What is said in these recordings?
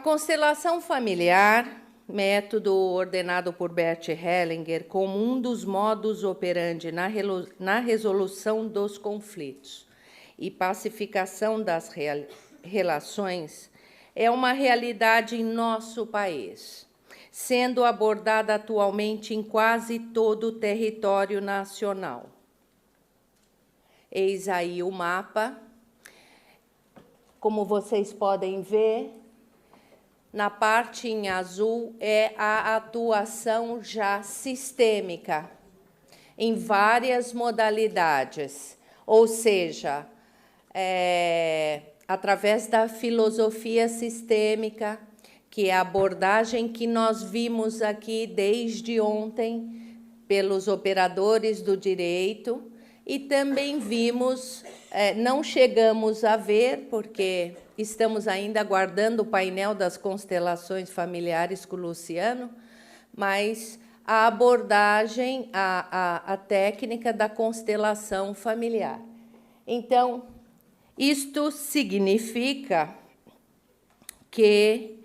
constelação familiar, método ordenado por Bert Hellinger como um dos modus operandi na resolução dos conflitos e pacificação das relações, é uma realidade em nosso país, sendo abordada atualmente em quase todo o território nacional. Eis aí o mapa. Como vocês podem ver, na parte em azul é a atuação já sistêmica, em várias modalidades, ou seja, através da filosofia sistêmica, que é a abordagem que nós vimos aqui desde ontem pelos operadores do direito, e também vimos, não chegamos a ver, porque estamos ainda aguardando o painel das constelações familiares com o Luciano, mas a abordagem, a técnica da constelação familiar. Então, isto significa que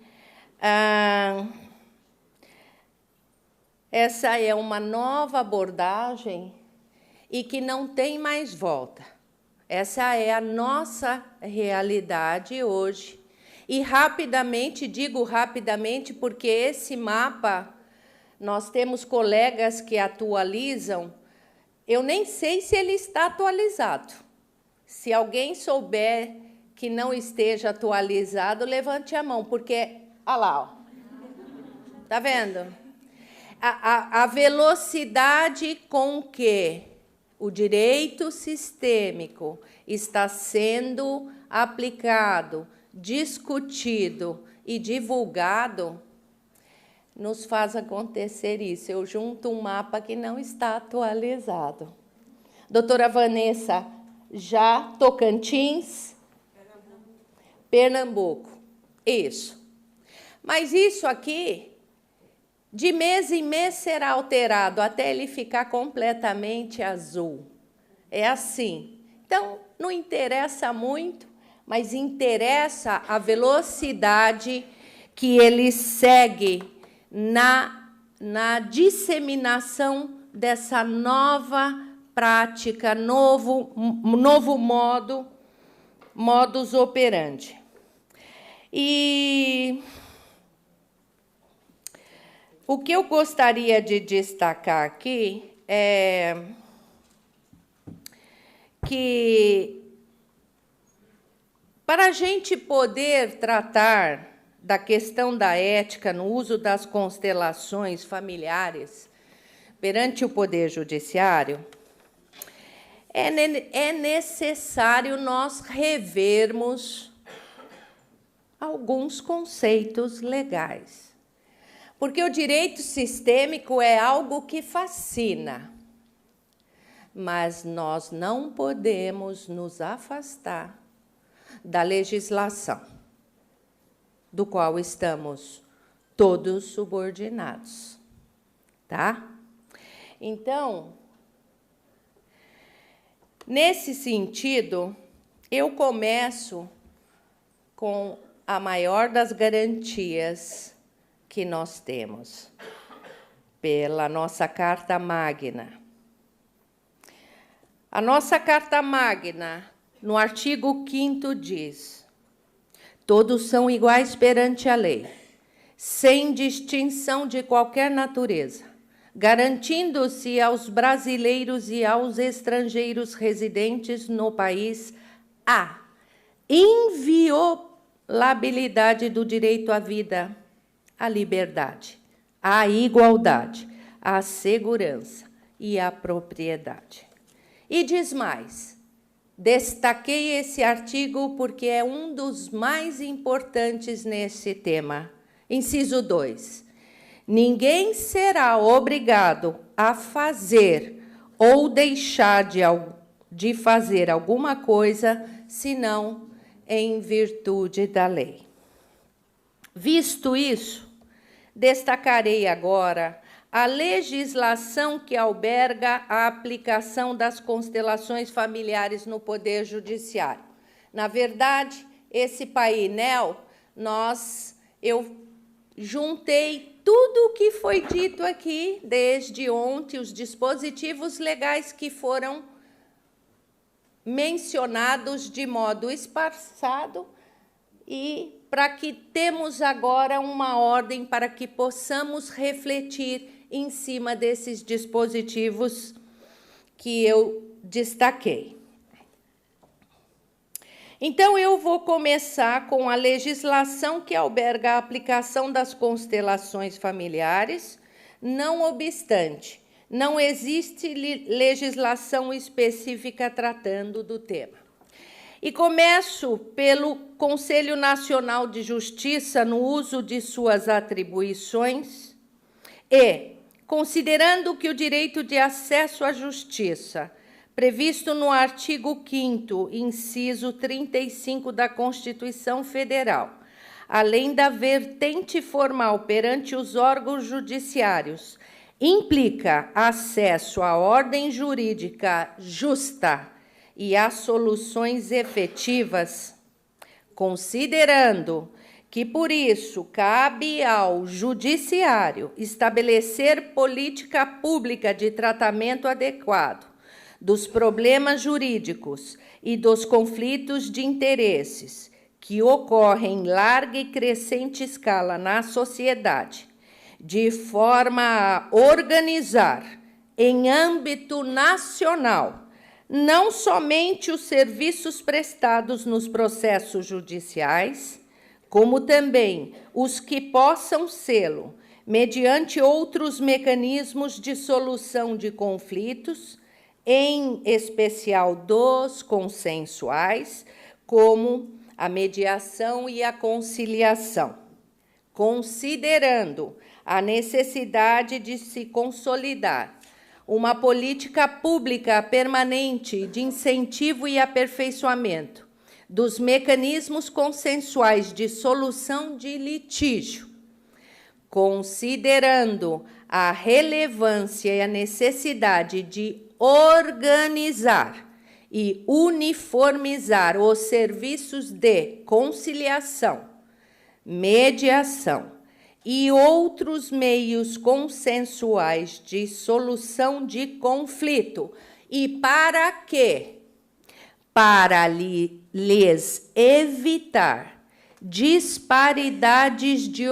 essa é uma nova abordagem e que não tem mais volta. Essa é a nossa realidade hoje. E rapidamente, digo rapidamente, porque esse mapa, nós temos colegas que atualizam, eu nem sei se ele está atualizado. Se alguém souber que não esteja atualizado, levante a mão, porque, olha lá, ó. Tá vendo? A velocidade com que o direito sistêmico está sendo aplicado, discutido e divulgado, nos faz acontecer isso. Eu junto um mapa que não está atualizado. Doutora Vanessa, já Tocantins? Pernambuco. Isso. Mas isso aqui, de mês em mês, será alterado até ele ficar completamente azul. É assim. Então, não interessa muito, mas interessa a velocidade que ele segue na disseminação dessa nova prática, novo modus operandi. E o que eu gostaria de destacar aqui é que, para a gente poder tratar da questão da ética no uso das constelações familiares perante o Poder Judiciário, é necessário nós revermos alguns conceitos legais. Porque o direito sistêmico é algo que fascina, mas nós não podemos nos afastar da legislação, do qual estamos todos subordinados, tá? Então, nesse sentido, eu começo com a maior das garantias que nós temos, pela nossa Carta Magna. A nossa Carta Magna, no artigo 5º, diz: todos são iguais perante a lei, sem distinção de qualquer natureza, garantindo-se aos brasileiros e aos estrangeiros residentes no país a inviolabilidade do direito à vida, à liberdade, à igualdade, à segurança e à propriedade. E diz mais, destaquei esse artigo porque é um dos mais importantes nesse tema. Inciso 2. Ninguém será obrigado a fazer ou deixar de fazer alguma coisa, senão em virtude da lei. Visto isso, destacarei agora a legislação que alberga a aplicação das constelações familiares no Poder Judiciário. Na verdade, esse painel nós eu juntei tudo o que foi dito aqui desde ontem, os dispositivos legais que foram mencionados de modo espaçado, e para que temos agora uma ordem para que possamos refletir em cima desses dispositivos que eu destaquei. Então, eu vou começar com a legislação que alberga a aplicação das constelações familiares. Não obstante, não existe legislação específica tratando do tema. E começo pelo Conselho Nacional de Justiça no uso de suas atribuições e, considerando que o direito de acesso à justiça, previsto no artigo 5º, inciso 35 da Constituição Federal, além da vertente formal perante os órgãos judiciários, implica acesso à ordem jurídica justa e a soluções efetivas, considerando que, por isso, cabe ao Judiciário estabelecer política pública de tratamento adequado dos problemas jurídicos e dos conflitos de interesses que ocorrem em larga e crescente escala na sociedade, de forma a organizar, em âmbito nacional, não somente os serviços prestados nos processos judiciais, como também os que possam sê-lo, mediante outros mecanismos de solução de conflitos, em especial dos consensuais, como a mediação e a conciliação, considerando a necessidade de se consolidar uma política pública permanente de incentivo e aperfeiçoamento dos mecanismos consensuais de solução de litígio, considerando a relevância e a necessidade de organizar e uniformizar os serviços de conciliação, mediação e outros meios consensuais de solução de conflito. E para quê? Para lhes evitar disparidades de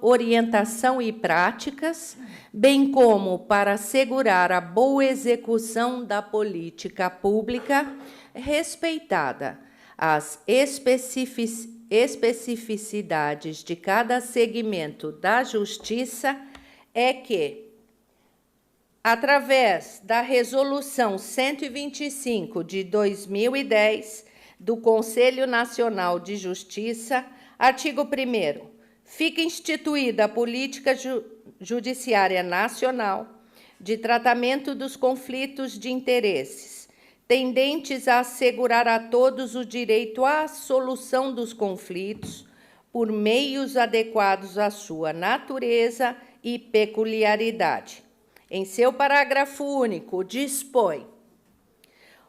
orientação e práticas, bem como para assegurar a boa execução da política pública, respeitada as especificidades de cada segmento da justiça, é que, através da Resolução 125 de 2010 do Conselho Nacional de Justiça, artigo 1º, fica instituída a Política Judiciária Nacional de tratamento dos conflitos de interesses, tendentes a assegurar a todos o direito à solução dos conflitos por meios adequados à sua natureza e peculiaridade. Em seu parágrafo único, dispõe: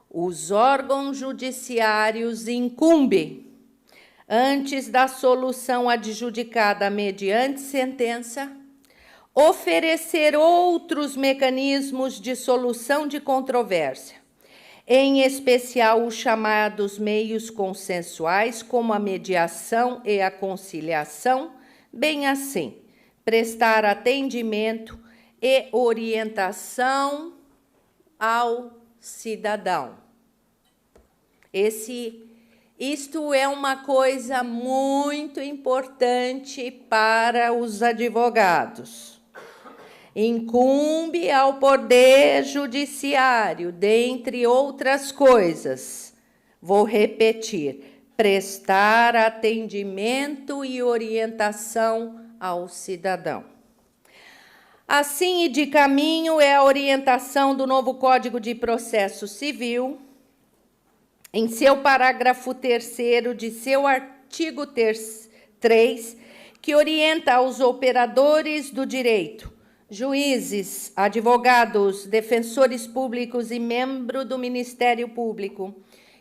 os órgãos judiciários incumbe, antes da solução adjudicada mediante sentença, oferecer outros mecanismos de solução de controvérsia, em especial os chamados meios consensuais, como a mediação e a conciliação, bem assim, prestar atendimento e orientação ao cidadão. Isto é uma coisa muito importante para os advogados. Incumbe ao Poder Judiciário, dentre outras coisas, vou repetir, prestar atendimento e orientação ao cidadão. Assim, e de caminho, é a orientação do novo Código de Processo Civil, em seu parágrafo 3º de seu artigo 3, que orienta aos operadores do direito, juízes, advogados, defensores públicos e membros do Ministério Público,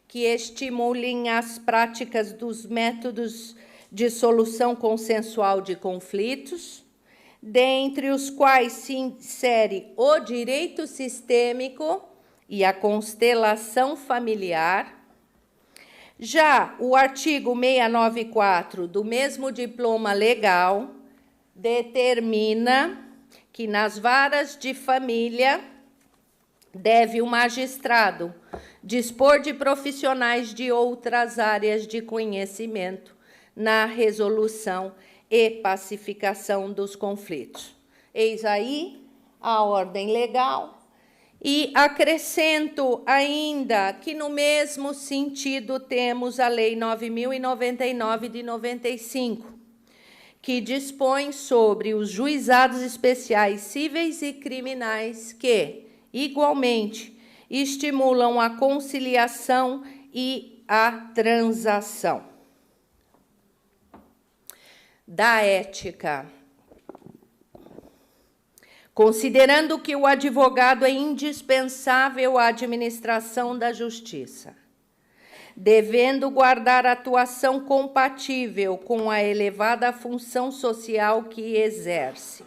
que estimulem as práticas dos métodos de solução consensual de conflitos, dentre os quais se insere o direito sistêmico e a constelação familiar. Já o artigo 694 do mesmo diploma legal determina que nas varas de família deve o magistrado dispor de profissionais de outras áreas de conhecimento na resolução e pacificação dos conflitos. Eis aí a ordem legal. E acrescento ainda que, no mesmo sentido, temos a Lei 9.099 de 95, que dispõe sobre os juizados especiais cíveis e criminais que, igualmente, estimulam a conciliação e a transação. Da ética. Considerando que o advogado é indispensável à administração da justiça, devendo guardar atuação compatível com a elevada função social que exerce,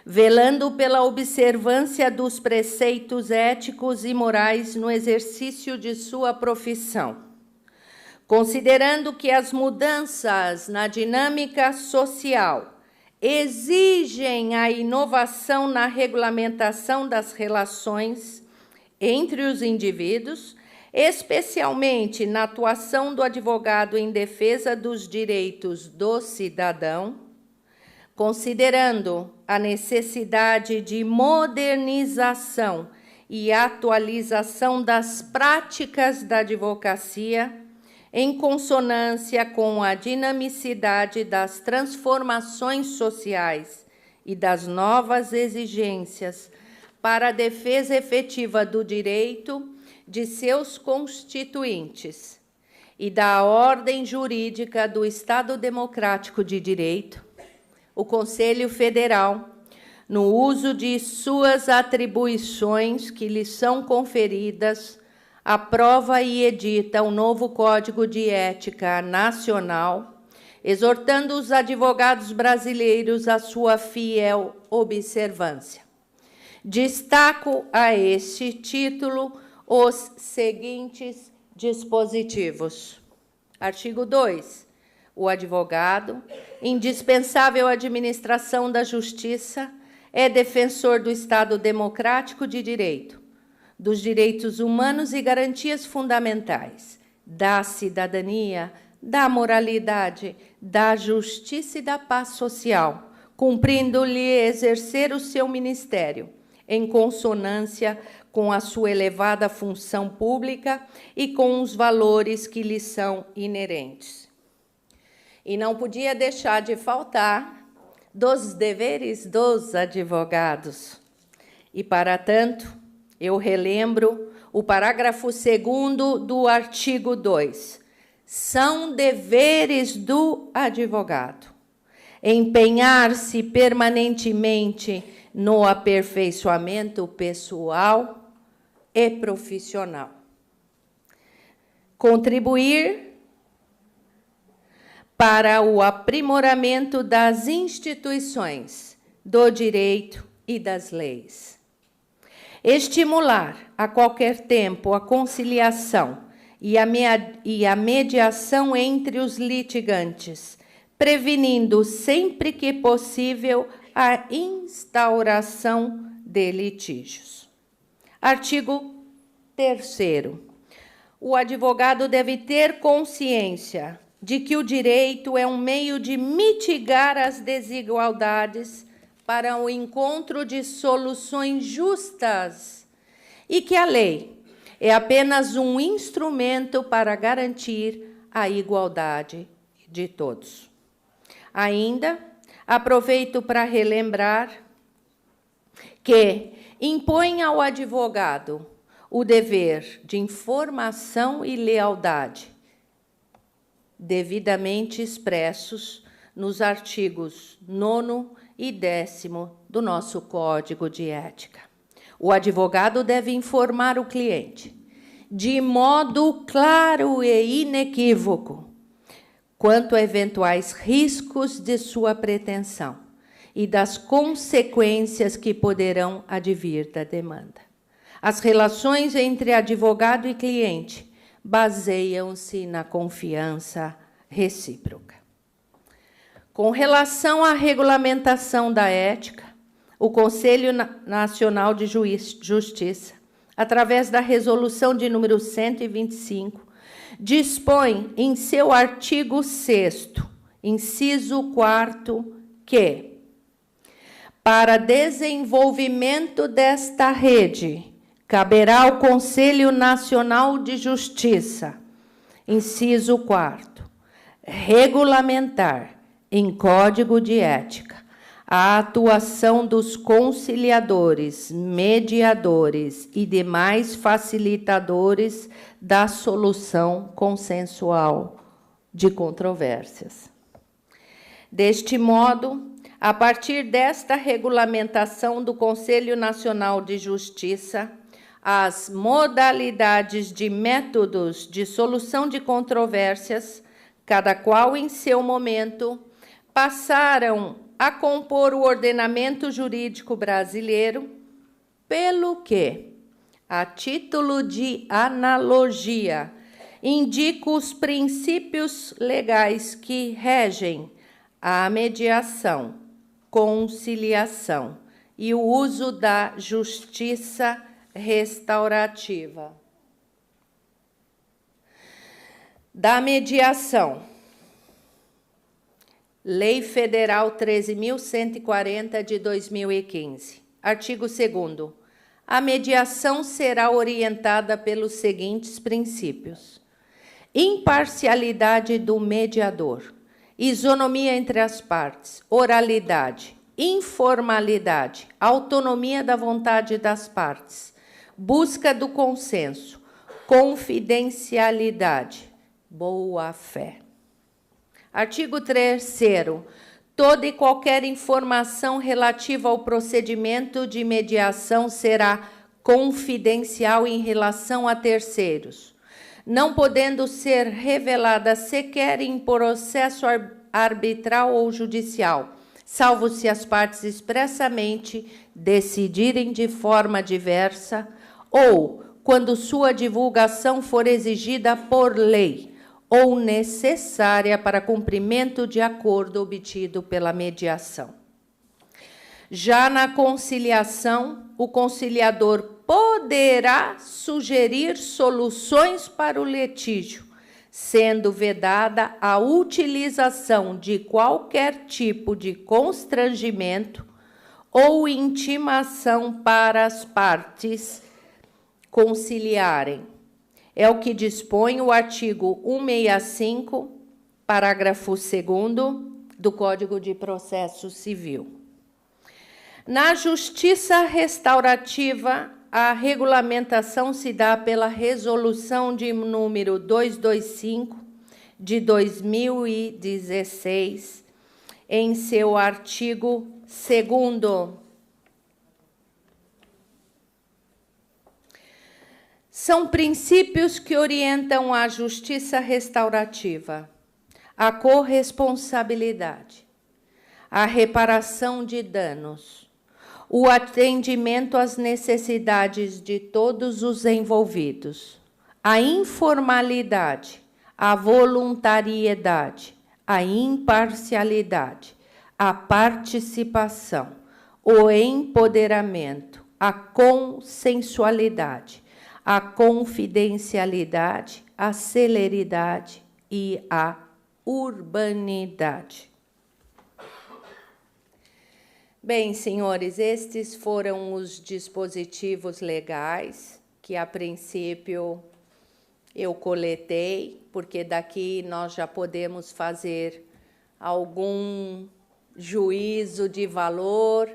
velando pela observância dos preceitos éticos e morais no exercício de sua profissão, considerando que as mudanças na dinâmica social exigem a inovação na regulamentação das relações entre os indivíduos, especialmente na atuação do advogado em defesa dos direitos do cidadão, considerando a necessidade de modernização e atualização das práticas da advocacia, em consonância com a dinamicidade das transformações sociais e das novas exigências para a defesa efetiva do direito de seus constituintes e da ordem jurídica do Estado Democrático de Direito, o Conselho Federal, no uso de suas atribuições que lhe são conferidas, aprova e edita o novo Código de Ética Nacional, exortando os advogados brasileiros à sua fiel observância. Destaco a este título os seguintes dispositivos. Artigo 2. O advogado, indispensável à administração da justiça, é defensor do Estado Democrático de Direito, dos direitos humanos e garantias fundamentais, da cidadania, da moralidade, da justiça e da paz social, cumprindo-lhe exercer o seu ministério, em consonância com a sua elevada função pública e com os valores que lhe são inerentes. E não podia deixar de faltar dos deveres dos advogados. E, para tanto, eu relembro o parágrafo 2º do artigo 2. São deveres do advogado empenhar-se permanentemente no aperfeiçoamento pessoal e profissional, contribuir para o aprimoramento das instituições, do direito e das leis, estimular a qualquer tempo a conciliação e a mediação entre os litigantes, prevenindo sempre que possível a instauração de litígios. Artigo 3º. O advogado deve ter consciência de que o direito é um meio de mitigar as desigualdades para o encontro de soluções justas e que a lei é apenas um instrumento para garantir a igualdade de todos. Ainda aproveito para relembrar que impõe ao advogado o dever de informação e lealdade, devidamente expressos nos artigos 9º e 10º do nosso Código de Ética. O advogado deve informar o cliente, de modo claro e inequívoco, quanto a eventuais riscos de sua pretensão e das consequências que poderão advir da demanda. As relações entre advogado e cliente baseiam-se na confiança recíproca. Com relação à regulamentação da ética, o Conselho Nacional de Justiça, através da resolução de número 125, dispõe em seu artigo 6º, inciso 4º, que, para desenvolvimento desta rede, caberá ao Conselho Nacional de Justiça, inciso 4º, regulamentar em código de ética a atuação dos conciliadores, mediadores e demais facilitadores da solução consensual de controvérsias. Deste modo, a partir desta regulamentação do Conselho Nacional de Justiça, as modalidades de métodos de solução de controvérsias, cada qual em seu momento, passaram a compor o ordenamento jurídico brasileiro, pelo que, a título de analogia, indico os princípios legais que regem a mediação, conciliação e o uso da justiça restaurativa. Da mediação. Lei Federal 13.140 de 2015. Artigo 2º. A mediação será orientada pelos seguintes princípios: imparcialidade do mediador, isonomia entre as partes, oralidade, informalidade, autonomia da vontade das partes, busca do consenso, confidencialidade, boa-fé. Artigo 3º. Toda e qualquer informação relativa ao procedimento de mediação será confidencial em relação a terceiros, não podendo ser revelada sequer em processo arbitral ou judicial, salvo se as partes expressamente decidirem de forma diversa ou quando sua divulgação for exigida por lei ou necessária para cumprimento de acordo obtido pela mediação. Já na conciliação, o conciliador poderá sugerir soluções para o litígio, sendo vedada a utilização de qualquer tipo de constrangimento ou intimação para as partes conciliarem. É o que dispõe o artigo 165, parágrafo 2º do Código de Processo Civil. Na justiça restaurativa, a regulamentação se dá pela resolução de número 225 de 2016, em seu artigo 2º. São princípios que orientam a justiça restaurativa, a corresponsabilidade, a reparação de danos, o atendimento às necessidades de todos os envolvidos, a informalidade, a voluntariedade, a imparcialidade, a participação, o empoderamento, a consensualidade, a confidencialidade, a celeridade e a urbanidade. Bem, senhores, estes foram os dispositivos legais que, a princípio, eu coletei, porque daqui nós já podemos fazer algum juízo de valor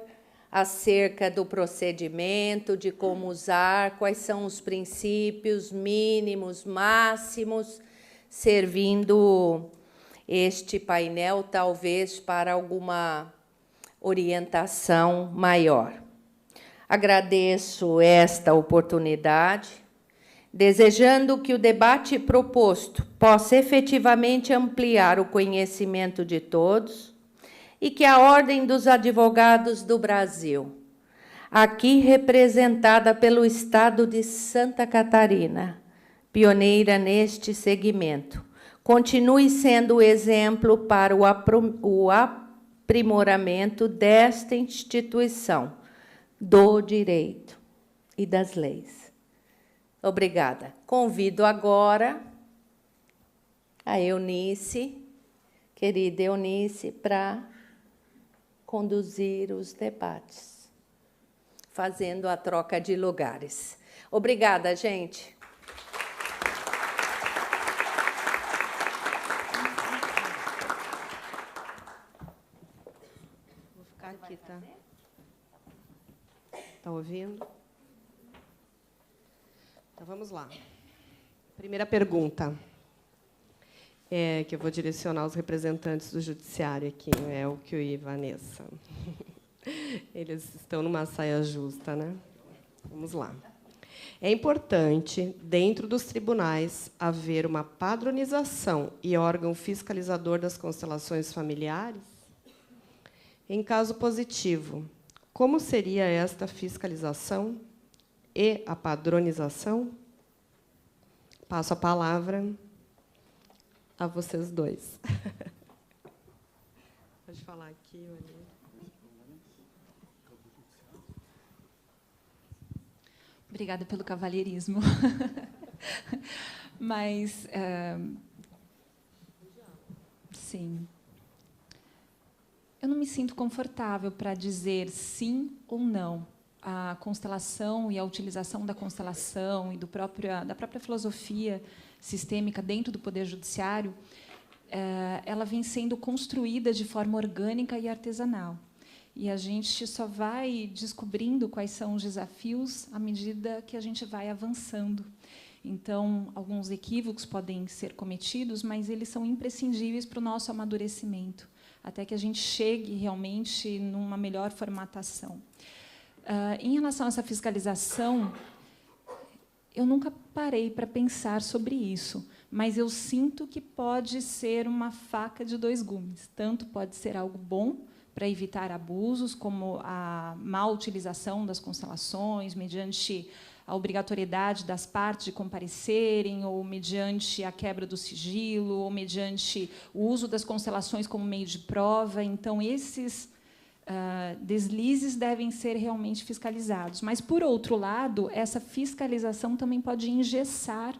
acerca do procedimento, de como usar, quais são os princípios mínimos, máximos, servindo este painel, talvez, para alguma orientação maior. Agradeço esta oportunidade desejando que o debate proposto possa efetivamente ampliar o conhecimento de todos e que a Ordem dos Advogados do Brasil, aqui representada pelo Estado de Santa Catarina, pioneira neste segmento, continue sendo o exemplo para o aprimoramento desta instituição do direito e das leis. Obrigada. Convido agora a Eunice, querida Eunice, para conduzir os debates, fazendo a troca de lugares. Obrigada, gente. Vou ficar aqui, tá? Tá ouvindo? Então, vamos lá. Primeira pergunta, que eu vou direcionar aos representantes do Judiciário aqui, o Elcio e Vanessa. Eles estão numa saia justa, né? Vamos lá. É importante, dentro dos tribunais, haver uma padronização e órgão fiscalizador das constelações familiares? Em caso positivo, como seria esta fiscalização e a padronização? Passo a palavra a vocês dois. Pode falar aqui ou ali. Obrigada pelo cavalheirismo. Mas, sim. Eu não me sinto confortável para dizer sim ou não. A constelação e a utilização da constelação e da própria filosofia sistêmica dentro do Poder Judiciário, ela vem sendo construída de forma orgânica e artesanal. E a gente só vai descobrindo quais são os desafios à medida que a gente vai avançando. Então, alguns equívocos podem ser cometidos, mas eles são imprescindíveis para o nosso amadurecimento, até que a gente chegue realmente numa melhor formatação. Em relação a essa fiscalização, eu nunca parei para pensar sobre isso, mas eu sinto que pode ser uma faca de dois gumes. Tanto pode ser algo bom para evitar abusos, como a má utilização das constelações, mediante a obrigatoriedade das partes de comparecerem, ou mediante a quebra do sigilo, ou mediante o uso das constelações como meio de prova. Então, esses deslizes devem ser realmente fiscalizados. Mas, por outro lado, essa fiscalização também pode engessar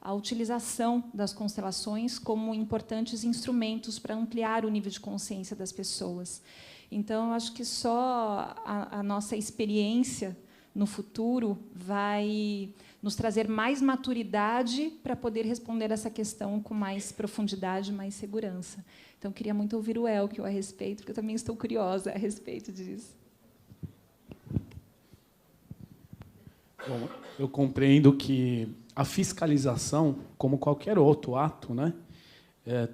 a utilização das constelações como importantes instrumentos para ampliar o nível de consciência das pessoas. Então, eu acho que só a nossa experiência no futuro vai nos trazer mais maturidade para poder responder essa questão com mais profundidade, mais segurança. Então, queria muito ouvir o Elcio a respeito, porque eu também estou curiosa a respeito disso. Bom, eu compreendo que a fiscalização, como qualquer outro ato, né,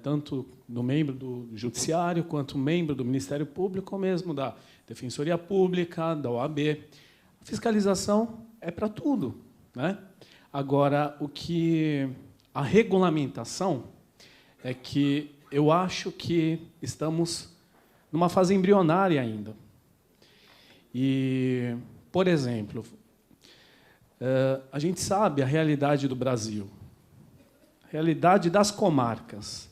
tanto do membro do Judiciário, quanto membro do Ministério Público, ou mesmo da Defensoria Pública, da OAB, a fiscalização é para tudo, né? Agora, a regulamentação é que eu acho que estamos numa fase embrionária ainda. E, por exemplo, a gente sabe a realidade do Brasil, a realidade das comarcas.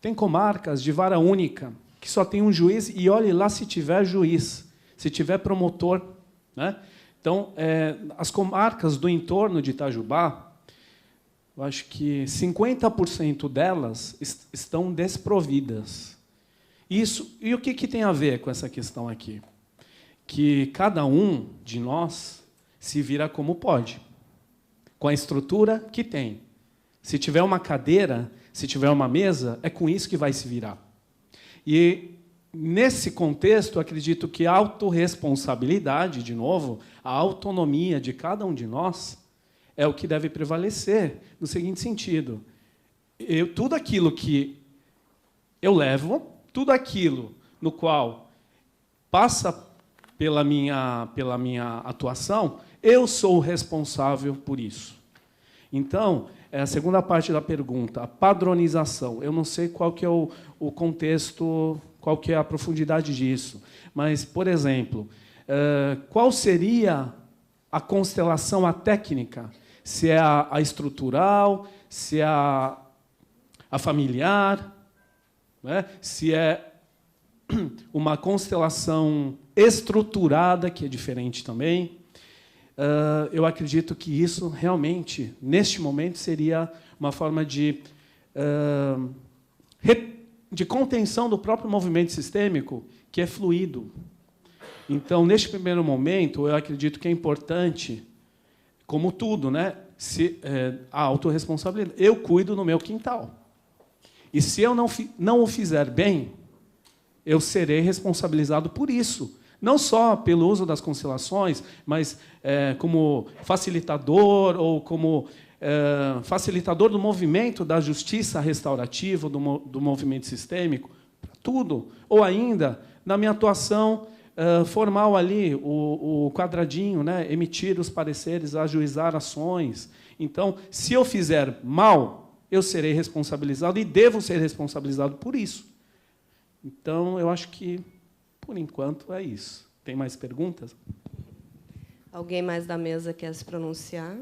Tem comarcas de vara única, que só tem um juiz, e olhe lá se tiver juiz, se tiver promotor, né? Então, as comarcas do entorno de Itajubá, eu acho que 50% delas estão desprovidas. Isso, e o que tem a ver com essa questão aqui? Que cada um de nós se vira como pode, com a estrutura que tem. Se tiver uma cadeira, se tiver uma mesa, é com isso que vai se virar. E, nesse contexto, acredito que a autorresponsabilidade, de novo, a autonomia de cada um de nós, é o que deve prevalecer, no seguinte sentido. Tudo aquilo que eu levo, tudo aquilo no qual passa pela minha atuação, Eu sou o responsável por isso. Então, a segunda parte da pergunta, a padronização. Eu não sei qual que é o contexto, qual que é a profundidade disso. Mas, por exemplo, qual seria a constelação, a técnica? Se é a estrutural, se é a familiar, né? Se é uma constelação estruturada, que é diferente também. Eu acredito que isso, realmente, neste momento, seria uma forma de contenção do próprio movimento sistêmico, que é fluido. Então, neste primeiro momento, eu acredito que é importante, como tudo, né? A autorresponsabilidade. Eu cuido no meu quintal. E se eu não o fizer bem, eu serei responsabilizado por isso. Não só pelo uso das constelações, mas como facilitador ou como facilitador do movimento da justiça restaurativa, do movimento sistêmico, tudo. Ou ainda, na minha atuação formal ali, o quadradinho, né, emitir os pareceres, ajuizar ações. Então, se eu fizer mal, eu serei responsabilizado e devo ser responsabilizado por isso. Então, eu acho que, por enquanto, é isso. Tem mais perguntas? Alguém mais da mesa quer se pronunciar?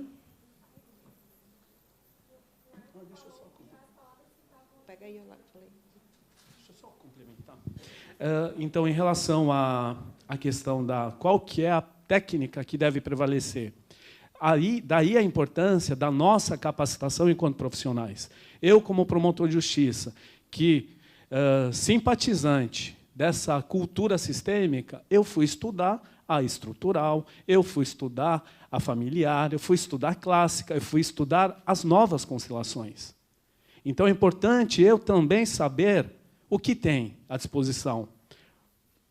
Pega aí, eu falei. Deixa eu só complementar. Então, em relação à questão da qual que é a técnica que deve prevalecer, daí a importância da nossa capacitação enquanto profissionais. Eu, como promotor de justiça, que simpatizante dessa cultura sistêmica, eu fui estudar a estrutural, eu fui estudar a familiar, eu fui estudar a clássica, eu fui estudar as novas constelações. Então, é importante eu também saber o que tem à disposição.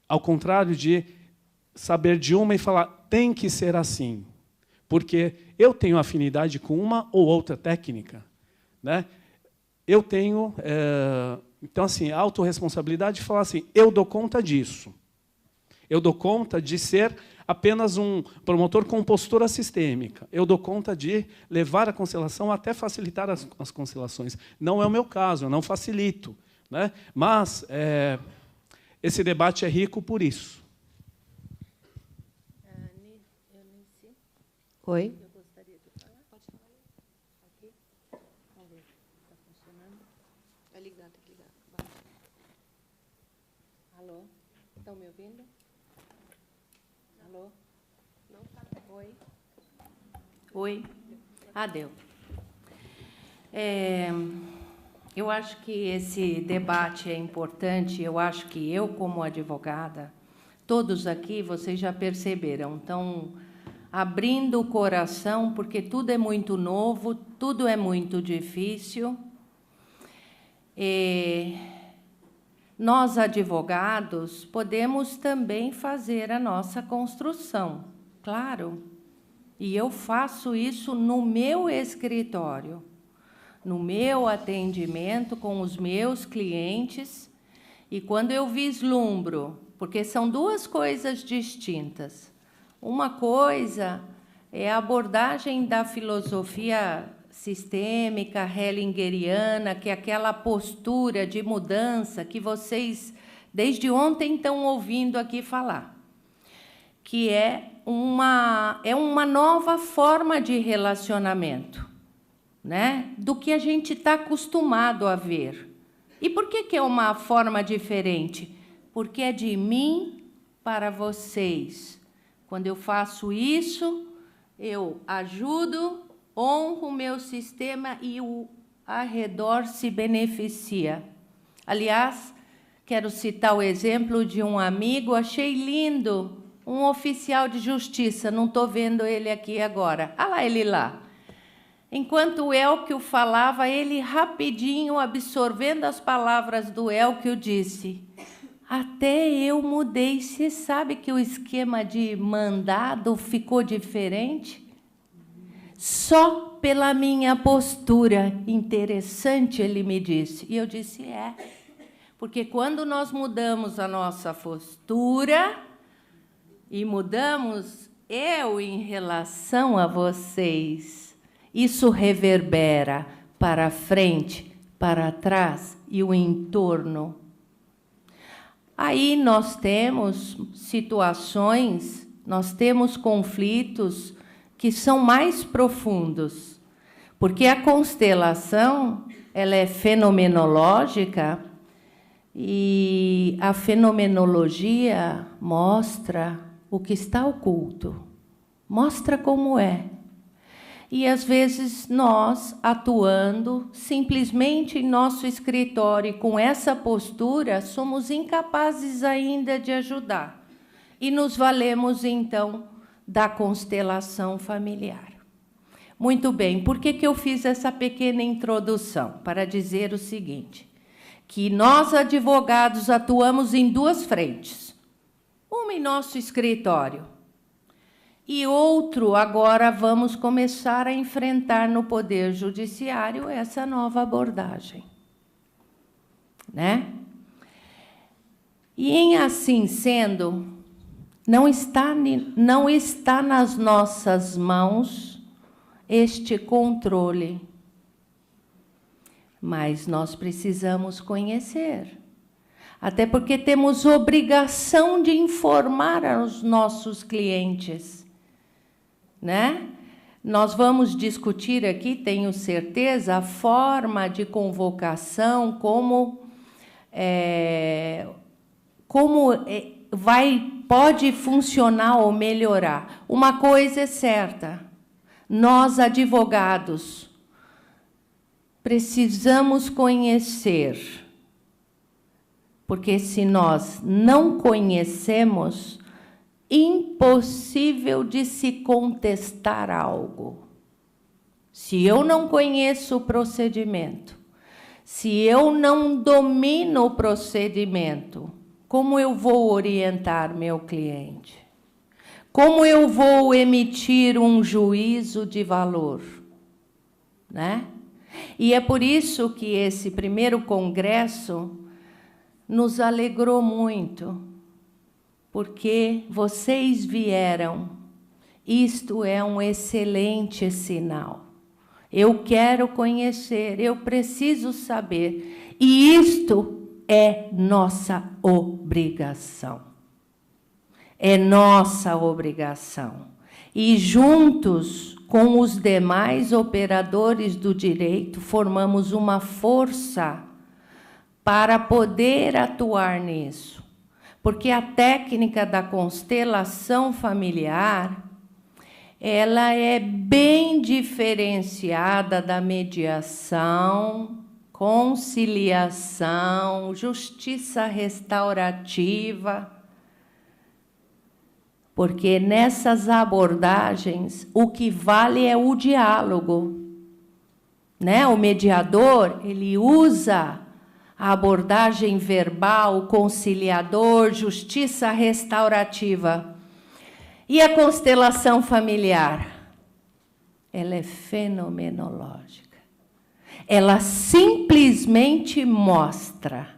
Ao contrário de saber de uma e falar, tem que ser assim. Porque eu tenho afinidade com uma ou outra técnica, né? Eu tenho... Então, assim, a autorresponsabilidade de falar assim, eu dou conta disso. Eu dou conta de ser apenas um promotor com postura sistêmica. Eu dou conta de levar a constelação até facilitar as constelações. Não é o meu caso, eu não facilito, né? Mas esse debate é rico por isso. Oi? Eu gostaria de falar. Pode falar aí. Aqui. Vamos ver se está funcionando. Está ligado, está ligado. Alô? Estão me ouvindo? Alô? Não está. Oi? Oi? Deu. Eu acho que esse debate é importante. Eu acho que eu, como advogada, todos aqui, vocês já perceberam, estão abrindo o coração, porque tudo é muito novo, tudo é muito difícil. Nós, advogados, podemos também fazer a nossa construção, claro. E eu faço isso no meu escritório, no meu atendimento com os meus clientes. E quando eu vislumbro, porque são duas coisas distintas. Uma coisa é a abordagem da filosofia sistêmica, hellingeriana, que é aquela postura de mudança que vocês, desde ontem, estão ouvindo aqui falar, que é uma nova forma de relacionamento, né, do que a gente está acostumado a ver. E por que é uma forma diferente? Porque é de mim para vocês. Quando eu faço isso, eu ajudo, honro o meu sistema e o arredor se beneficia. Aliás, quero citar o exemplo de um amigo, achei lindo, um oficial de justiça, não estou vendo ele aqui agora. Ah lá, ele lá. Enquanto o Elquio falava, ele rapidinho, absorvendo as palavras do Elquio, disse: até eu mudei. Você sabe que o esquema de mandado ficou diferente? Só pela minha postura. Interessante, ele me disse. E eu disse, porque quando nós mudamos a nossa postura e mudamos eu, em relação a vocês, isso reverbera para frente, para trás e o entorno. Aí nós temos situações, nós temos conflitos que são mais profundos, porque a constelação, ela é fenomenológica e a fenomenologia mostra o que está oculto, mostra como é. E, às vezes, nós, atuando simplesmente em nosso escritório com essa postura, somos incapazes ainda de ajudar. E nos valemos, então, da constelação familiar. Muito bem, por que eu fiz essa pequena introdução? Para dizer o seguinte, que nós, advogados, atuamos em duas frentes. Uma em nosso escritório, e outro, agora vamos começar a enfrentar no Poder Judiciário essa nova abordagem. Né? E, em assim sendo, não está nas nossas mãos este controle, mas nós precisamos conhecer. Até porque temos obrigação de informar aos nossos clientes. Né? Nós vamos discutir aqui, tenho certeza, a forma de convocação, pode funcionar ou melhorar. Uma coisa é certa, nós, advogados, precisamos conhecer, porque se nós não conhecemos, impossível de se contestar algo. Se eu não conheço o procedimento, se eu não domino o procedimento, como eu vou orientar meu cliente? Como eu vou emitir um juízo de valor? Né? E é por isso que esse primeiro congresso nos alegrou muito, porque vocês vieram. Isto é um excelente sinal. Eu quero conhecer, eu preciso saber. E isto é nossa obrigação. É nossa obrigação. E juntos com os demais operadores do direito, formamos uma força para poder atuar nisso. Porque a técnica da constelação familiar, ela é bem diferenciada da mediação, conciliação, justiça restaurativa, porque nessas abordagens o que vale é o diálogo, né? O mediador, ele usa a abordagem verbal, o conciliador, justiça restaurativa. E a constelação familiar? Ela é fenomenológica. Ela simplesmente mostra.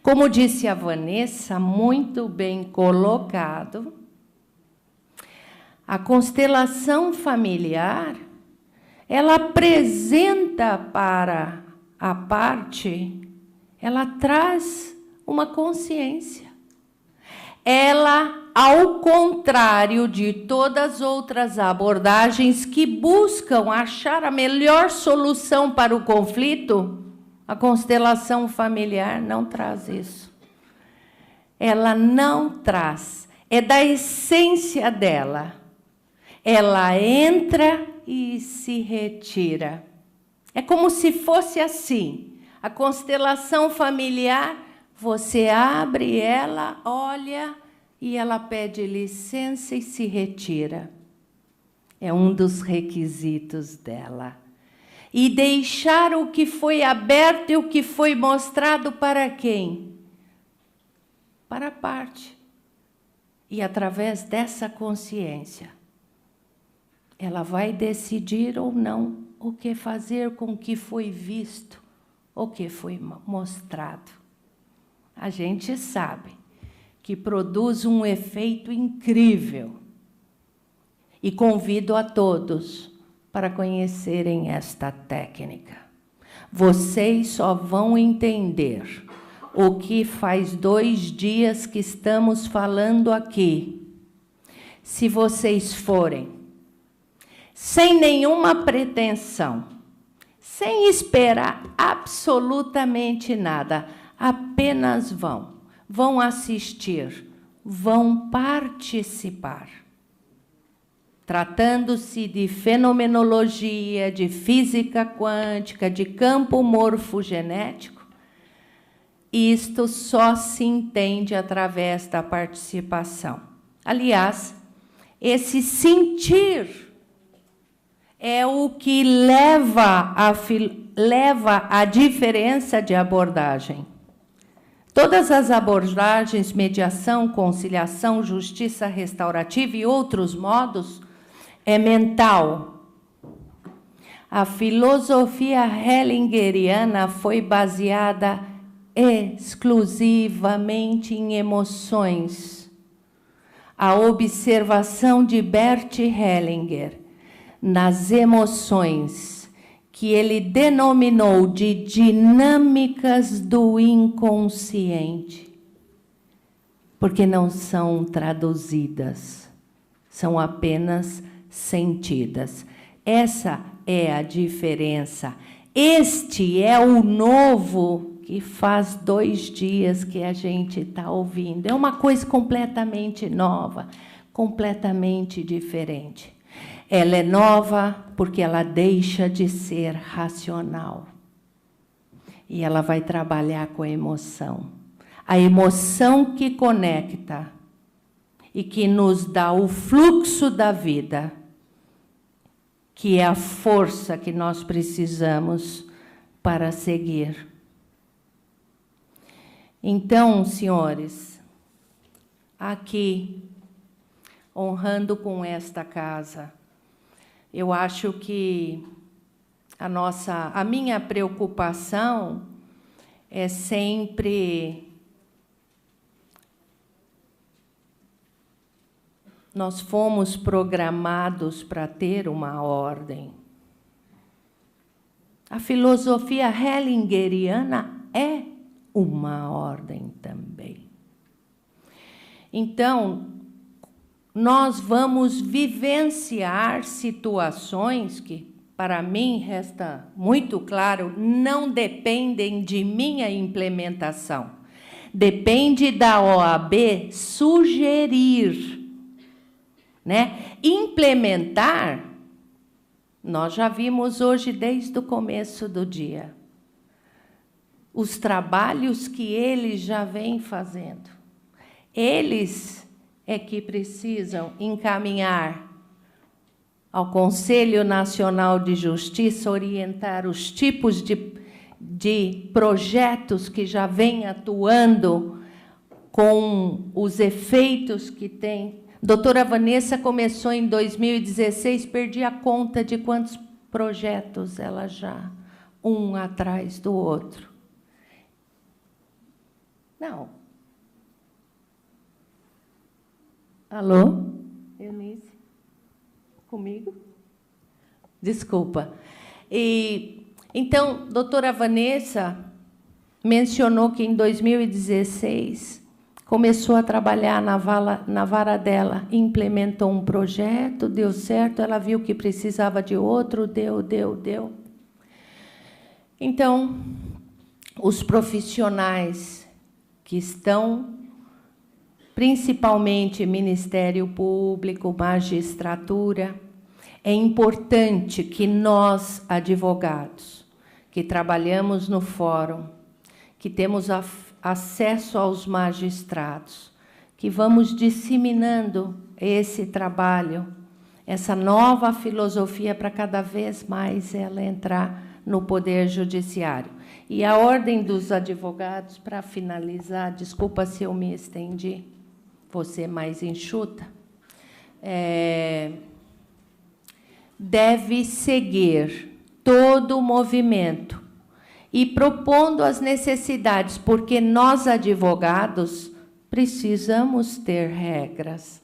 Como disse a Vanessa, muito bem colocado, a constelação familiar, ela apresenta para a parte, ela traz uma consciência. Ela, ao contrário de todas as outras abordagens que buscam achar a melhor solução para o conflito, a constelação familiar não traz isso. Ela não traz. É da essência dela. Ela entra e se retira. É como se fosse assim. A constelação familiar, você abre ela, olha, e ela pede licença e se retira. É um dos requisitos dela. E deixar o que foi aberto e o que foi mostrado para quem? Para a parte. E através dessa consciência, ela vai decidir ou não o que fazer com o que foi visto, o que foi mostrado. A gente sabe que produz um efeito incrível, e convido a todos para conhecerem esta técnica. Vocês só vão entender o que faz 2 dias que estamos falando aqui, se vocês forem sem nenhuma pretensão, sem esperar absolutamente nada, apenas vão assistir, vão participar. Tratando-se de fenomenologia, de física quântica, de campo morfogenético, isto só se entende através da participação. Aliás, esse sentir é o que leva a diferença de abordagem. Todas as abordagens, mediação, conciliação, justiça restaurativa e outros modos, é mental. A filosofia hellingeriana foi baseada exclusivamente em emoções. A observação de Bert Hellinger nas emoções, que ele denominou de dinâmicas do inconsciente, porque não são traduzidas, são apenas sentidas. Essa é a diferença. Este é o novo que faz 2 dias que a gente está ouvindo. É uma coisa completamente nova, completamente diferente. Ela é nova porque ela deixa de ser racional. E ela vai trabalhar com a emoção. A emoção que conecta e que nos dá o fluxo da vida, que é a força que nós precisamos para seguir. Então, senhores, aqui, honrando com esta casa, eu acho que a minha preocupação é sempre nós fomos programados para ter uma ordem. A filosofia hellingeriana é uma ordem também. Então, nós vamos vivenciar situações que, para mim, resta muito claro, não dependem de minha implementação. Depende da OAB sugerir, né? Implementar, nós já vimos hoje desde o começo do dia, os trabalhos que eles já vêm fazendo. Eles é que precisam encaminhar ao Conselho Nacional de Justiça, orientar os tipos de projetos que já vêm atuando com os efeitos que tem. Doutora Vanessa começou em 2016, perdi a conta de quantos projetos ela já, um atrás do outro. Não. Alô? Eunice? Comigo? Desculpa. Então, doutora Vanessa mencionou que em 2016 começou a trabalhar na vara dela, implementou um projeto, deu certo, ela viu que precisava de outro, deu. Então, os profissionais que estão, principalmente Ministério Público, magistratura, é importante que nós, advogados, que trabalhamos no fórum, que temos acesso aos magistrados, que vamos disseminando esse trabalho, essa nova filosofia para cada vez mais ela entrar no Poder Judiciário. E a Ordem dos Advogados, para finalizar, desculpa se eu me estendi, vou ser mais enxuta, deve seguir todo o movimento e propondo as necessidades, porque nós, advogados, precisamos ter regras,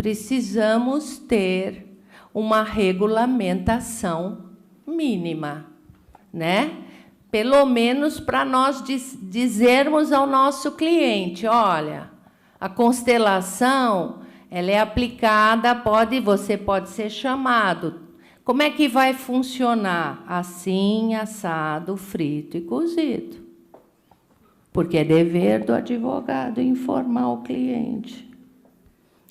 precisamos ter uma regulamentação mínima, né? Pelo menos para nós dizermos ao nosso cliente, olha, a constelação, ela é aplicada, você pode ser chamado. Como é que vai funcionar? Assim, assado, frito e cozido. Porque é dever do advogado informar o cliente,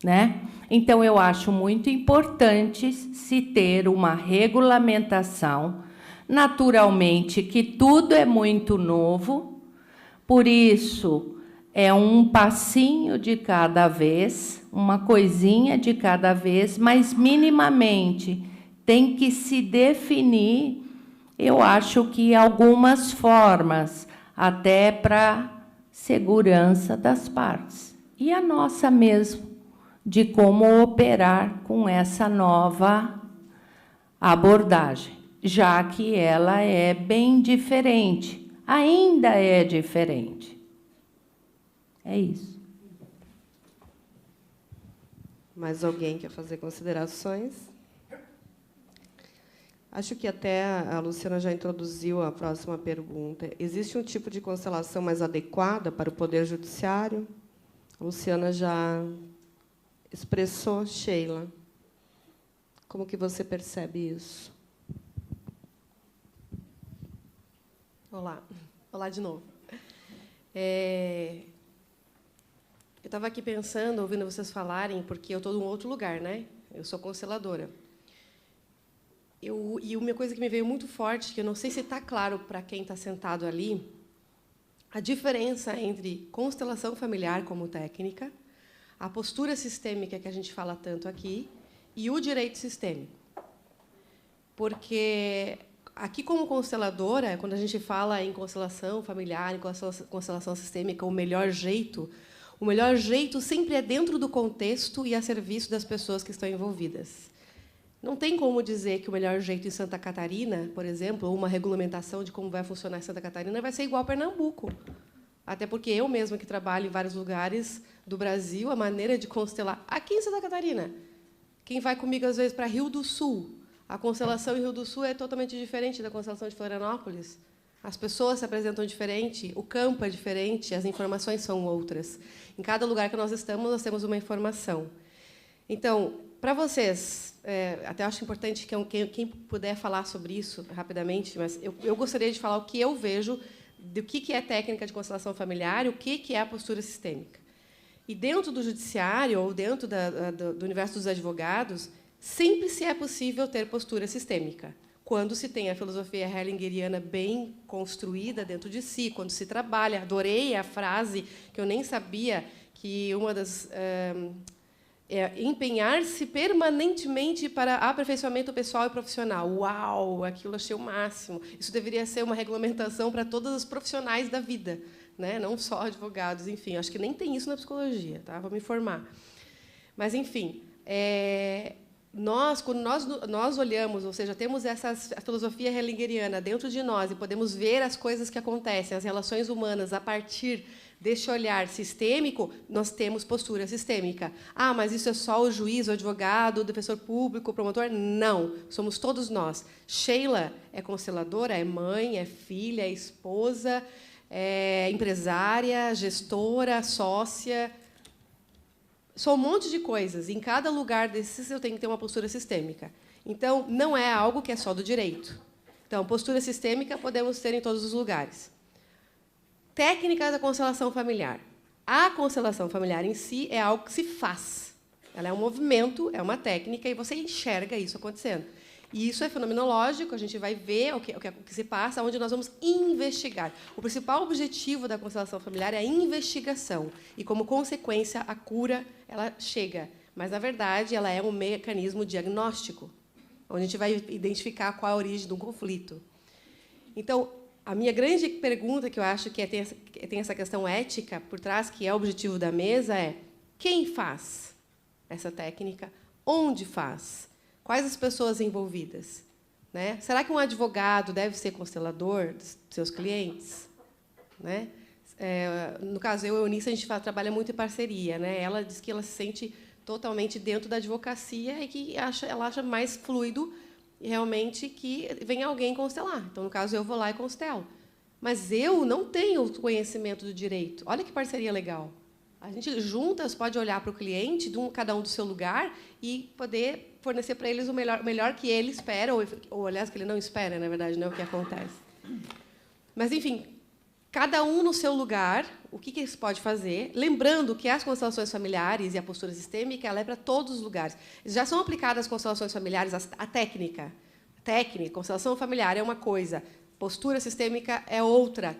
né? Então, eu acho muito importante se ter uma regulamentação. Naturalmente, que tudo é muito novo, por isso, é um passinho de cada vez, uma coisinha de cada vez, mas, minimamente, tem que se definir, eu acho que algumas formas, até para segurança das partes. E a nossa mesmo, de como operar com essa nova abordagem, já que ela é bem diferente, ainda é diferente. É isso. Mais alguém quer fazer considerações? Acho que até a Luciana já introduziu a próxima pergunta. Existe um tipo de constelação mais adequada para o Poder Judiciário? A Luciana já expressou. Sheila, como que você percebe isso? Olá. Olá de novo. Eu estava aqui pensando, ouvindo vocês falarem, porque eu estou em um outro lugar, né? Eu sou consteladora. E uma coisa que me veio muito forte, que eu não sei se está claro para quem está sentado ali, a diferença entre constelação familiar como técnica, a postura sistêmica que a gente fala tanto aqui, e o direito sistêmico. Porque aqui, como consteladora, quando a gente fala em constelação familiar, em constelação sistêmica, o melhor jeito sempre é dentro do contexto e a serviço das pessoas que estão envolvidas. Não tem como dizer que o melhor jeito em Santa Catarina, por exemplo, ou uma regulamentação de como vai funcionar em Santa Catarina, vai ser igual a Pernambuco. Até porque eu mesma, que trabalho em vários lugares do Brasil, a maneira de constelar... Aqui em Santa Catarina, quem vai comigo, às vezes, para Rio do Sul, a constelação em Rio do Sul é totalmente diferente da constelação de Florianópolis. As pessoas se apresentam diferente, o campo é diferente, as informações são outras. Em cada lugar que nós estamos, nós temos uma informação. Então, para vocês, até acho importante que quem puder falar sobre isso rapidamente, mas eu gostaria de falar o que eu vejo do que é técnica de constelação familiar e o que é a postura sistêmica. E dentro do judiciário, ou dentro do universo dos advogados, sempre se é possível ter postura sistêmica, quando se tem a filosofia hellingeriana bem construída dentro de si, quando se trabalha. Adorei a frase, que eu nem sabia, que uma das... empenhar-se permanentemente para aperfeiçoamento pessoal e profissional. Uau! Aquilo achei o máximo. Isso deveria ser uma regulamentação para todos os profissionais da vida, né? Não só advogados. Enfim, acho que nem tem isso na psicologia, tá? Vou me informar. Mas, enfim, quando nós olhamos, ou seja, temos a filosofia hellingeriana dentro de nós e podemos ver as coisas que acontecem, as relações humanas, a partir deste olhar sistêmico, nós temos postura sistêmica. Ah, mas isso é só o juiz, o advogado, o defensor público, o promotor? Não, somos todos nós. Sheila é consteladora, é mãe, é filha, é esposa, é empresária, gestora, sócia. Sou um monte de coisas. Em cada lugar desses, eu tenho que ter uma postura sistêmica. Então, não é algo que é só do direito. Então, postura sistêmica podemos ter em todos os lugares. Técnica da constelação familiar. A constelação familiar em si é algo que se faz. Ela é um movimento, é uma técnica, e você enxerga isso acontecendo. E isso é fenomenológico, a gente vai ver o que se passa, onde nós vamos investigar. O principal objetivo da constelação familiar é a investigação. E, como consequência, a cura ela chega. Mas, na verdade, ela é um mecanismo diagnóstico, onde a gente vai identificar qual é a origem de um conflito. Então, a minha grande pergunta, que eu acho que tem essa questão ética por trás, que é o objetivo da mesa, é: quem faz essa técnica? Onde faz? Quais as pessoas envolvidas? Né? Será que um advogado deve ser constelador dos seus clientes? Né? No caso, eu e a Eunice, a gente trabalha muito em parceria. Né? Ela diz que ela se sente totalmente dentro da advocacia e que ela acha mais fluido realmente que venha alguém constelar. Então, no caso, eu vou lá e constelo. Mas eu não tenho o conhecimento do direito. Olha que parceria legal. A gente juntas pode olhar para o cliente, cada um do seu lugar, e poder fornecer para eles o melhor que ele espera, ou aliás, que ele não espera, na verdade, não é o que acontece. Mas, enfim, cada um no seu lugar, o que se pode fazer? Lembrando que as constelações familiares e a postura sistêmica ela é para todos os lugares. Já são aplicadas as constelações familiares, a técnica. Constelação familiar é uma coisa, postura sistêmica é outra,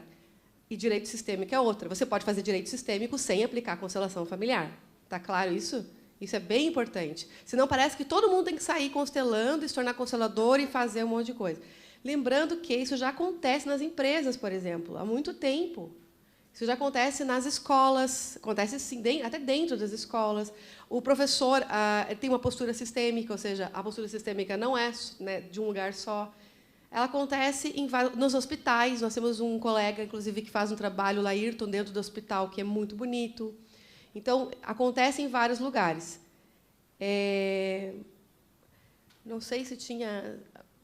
e direito sistêmico é outra. Você pode fazer direito sistêmico sem aplicar a constelação familiar. Está claro isso? Isso é bem importante. Senão parece que todo mundo tem que sair constelando, e se tornar constelador e fazer um monte de coisa. Lembrando que isso já acontece nas empresas, por exemplo, há muito tempo. Isso já acontece nas escolas, acontece sim, até dentro das escolas. O professor tem uma postura sistêmica, ou seja, a postura sistêmica não é, né, de um lugar só. Ela acontece nos hospitais. Nós temos um colega, inclusive, que faz um trabalho, o Laírton, dentro do hospital, que é muito bonito. Então, acontece em vários lugares. Não sei se tinha...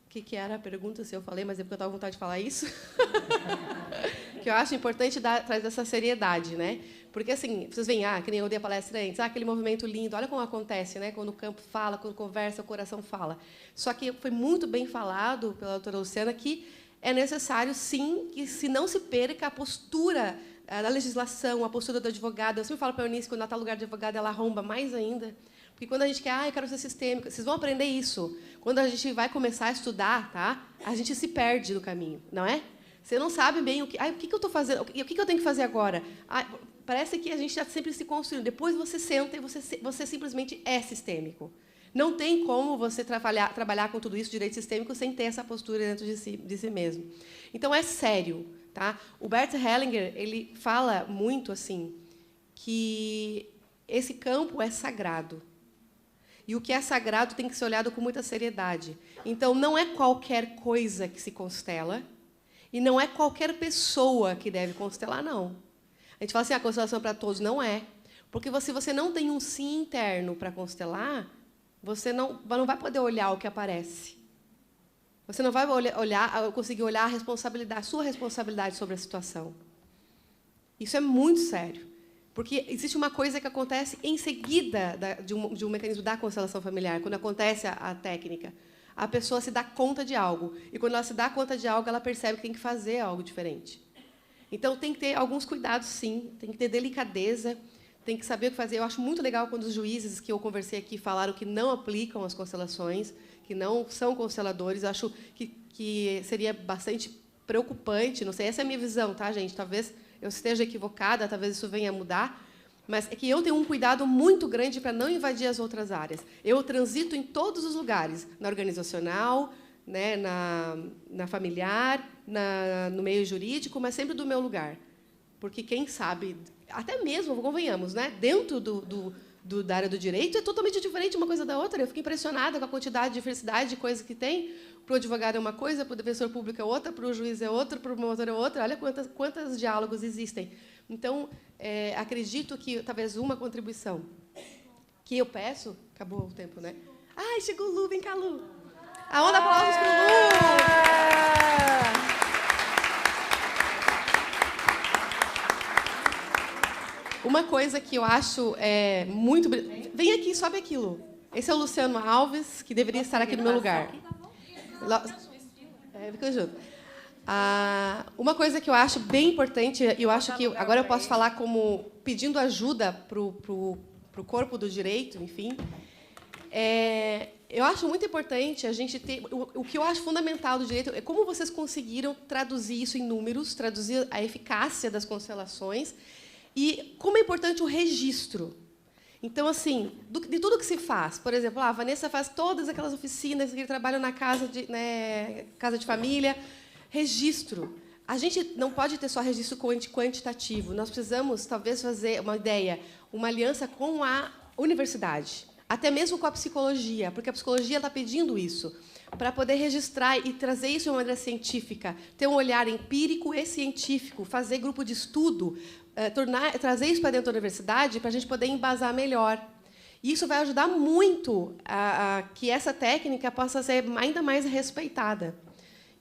O que era a pergunta, se eu falei, mas é porque eu estava com vontade de falar isso. Que eu acho importante trazer essa seriedade, né? Porque, assim, vocês veem, que nem eu dei a palestra antes, aquele movimento lindo, olha como acontece, né? Quando o campo fala, quando conversa, o coração fala. Só que foi muito bem falado pela doutora Luciana que é necessário, sim, que se não se perca a postura da legislação, a postura do advogado. Eu sempre falo para a Eunice, quando ela está no lugar de advogado, ela arromba mais ainda. Porque quando a gente quer, eu quero ser sistêmico, vocês vão aprender isso. Quando a gente vai começar a estudar, tá? A gente se perde no caminho, não é? Você não sabe bem o que eu estou fazendo, o que eu tenho que fazer agora. Parece que a gente está sempre se construindo. Depois você senta e você simplesmente é sistêmico. Não tem como você trabalhar com tudo isso, direito sistêmico, sem ter essa postura dentro de si mesmo. Então, é sério. Tá? O Bert Hellinger ele fala muito assim que esse campo é sagrado. E o que é sagrado tem que ser olhado com muita seriedade. Então, não é qualquer coisa que se constela e não é qualquer pessoa que deve constelar, não. A gente fala assim, a constelação é para todos. Não é. Porque se você não tem um sim interno para constelar, você não vai poder olhar o que aparece. Você não vai conseguir olhar a responsabilidade, a sua responsabilidade sobre a situação. Isso é muito sério. Porque existe uma coisa que acontece em seguida de um mecanismo da constelação familiar, quando acontece a técnica. A pessoa se dá conta de algo. E, quando ela se dá conta de algo, ela percebe que tem que fazer algo diferente. Então, tem que ter alguns cuidados, sim. Tem que ter delicadeza. Tem que saber o que fazer. Eu acho muito legal quando os juízes que eu conversei aqui falaram que não aplicam as constelações, que não são consteladores. Eu acho que seria bastante preocupante. Não sei, essa é a minha visão, tá, gente? Talvez eu esteja equivocada, talvez isso venha a mudar, mas é que eu tenho um cuidado muito grande para não invadir as outras áreas. Eu transito em todos os lugares, na organizacional, né, na familiar, no meio jurídico, mas sempre do meu lugar. Porque, quem sabe, até mesmo, convenhamos, né, dentro da área do direito, é totalmente diferente uma coisa da outra. Eu fico impressionada com a quantidade de diversidade de coisas que tem. Para o advogado é uma coisa, para o defensor público é outra, para o juiz é outra, para o promotor é outra. Olha quantos diálogos existem. Então, acredito que talvez uma contribuição que eu peço... Acabou o tempo, né? Ai, chegou o Lu, vem cá, Lu. A onda aplausos para o Lu. Uma coisa que eu acho muito... Vem aqui, sobe aqui, Lu. Esse é o Luciano Alves, que deveria estar aqui no meu lugar. Fica junto. Uma coisa que eu acho bem importante, eu acho que agora eu posso falar como pedindo ajuda para o corpo do direito, enfim, eu acho muito importante a gente ter... O que eu acho fundamental do direito é como vocês conseguiram traduzir isso em números, traduzir a eficácia das constelações e como é importante o registro. Então, assim, de tudo que se faz, por exemplo, a Vanessa faz todas aquelas oficinas que trabalham na casa de família, registro. A gente não pode ter só registro quantitativo. Nós precisamos, talvez, fazer uma aliança com a universidade, até mesmo com a psicologia, porque a psicologia está pedindo isso, para poder registrar e trazer isso de uma maneira científica, ter um olhar empírico e científico, fazer grupo de estudo, trazer isso para dentro da universidade para a gente poder embasar melhor. E isso vai ajudar muito a que essa técnica possa ser ainda mais respeitada.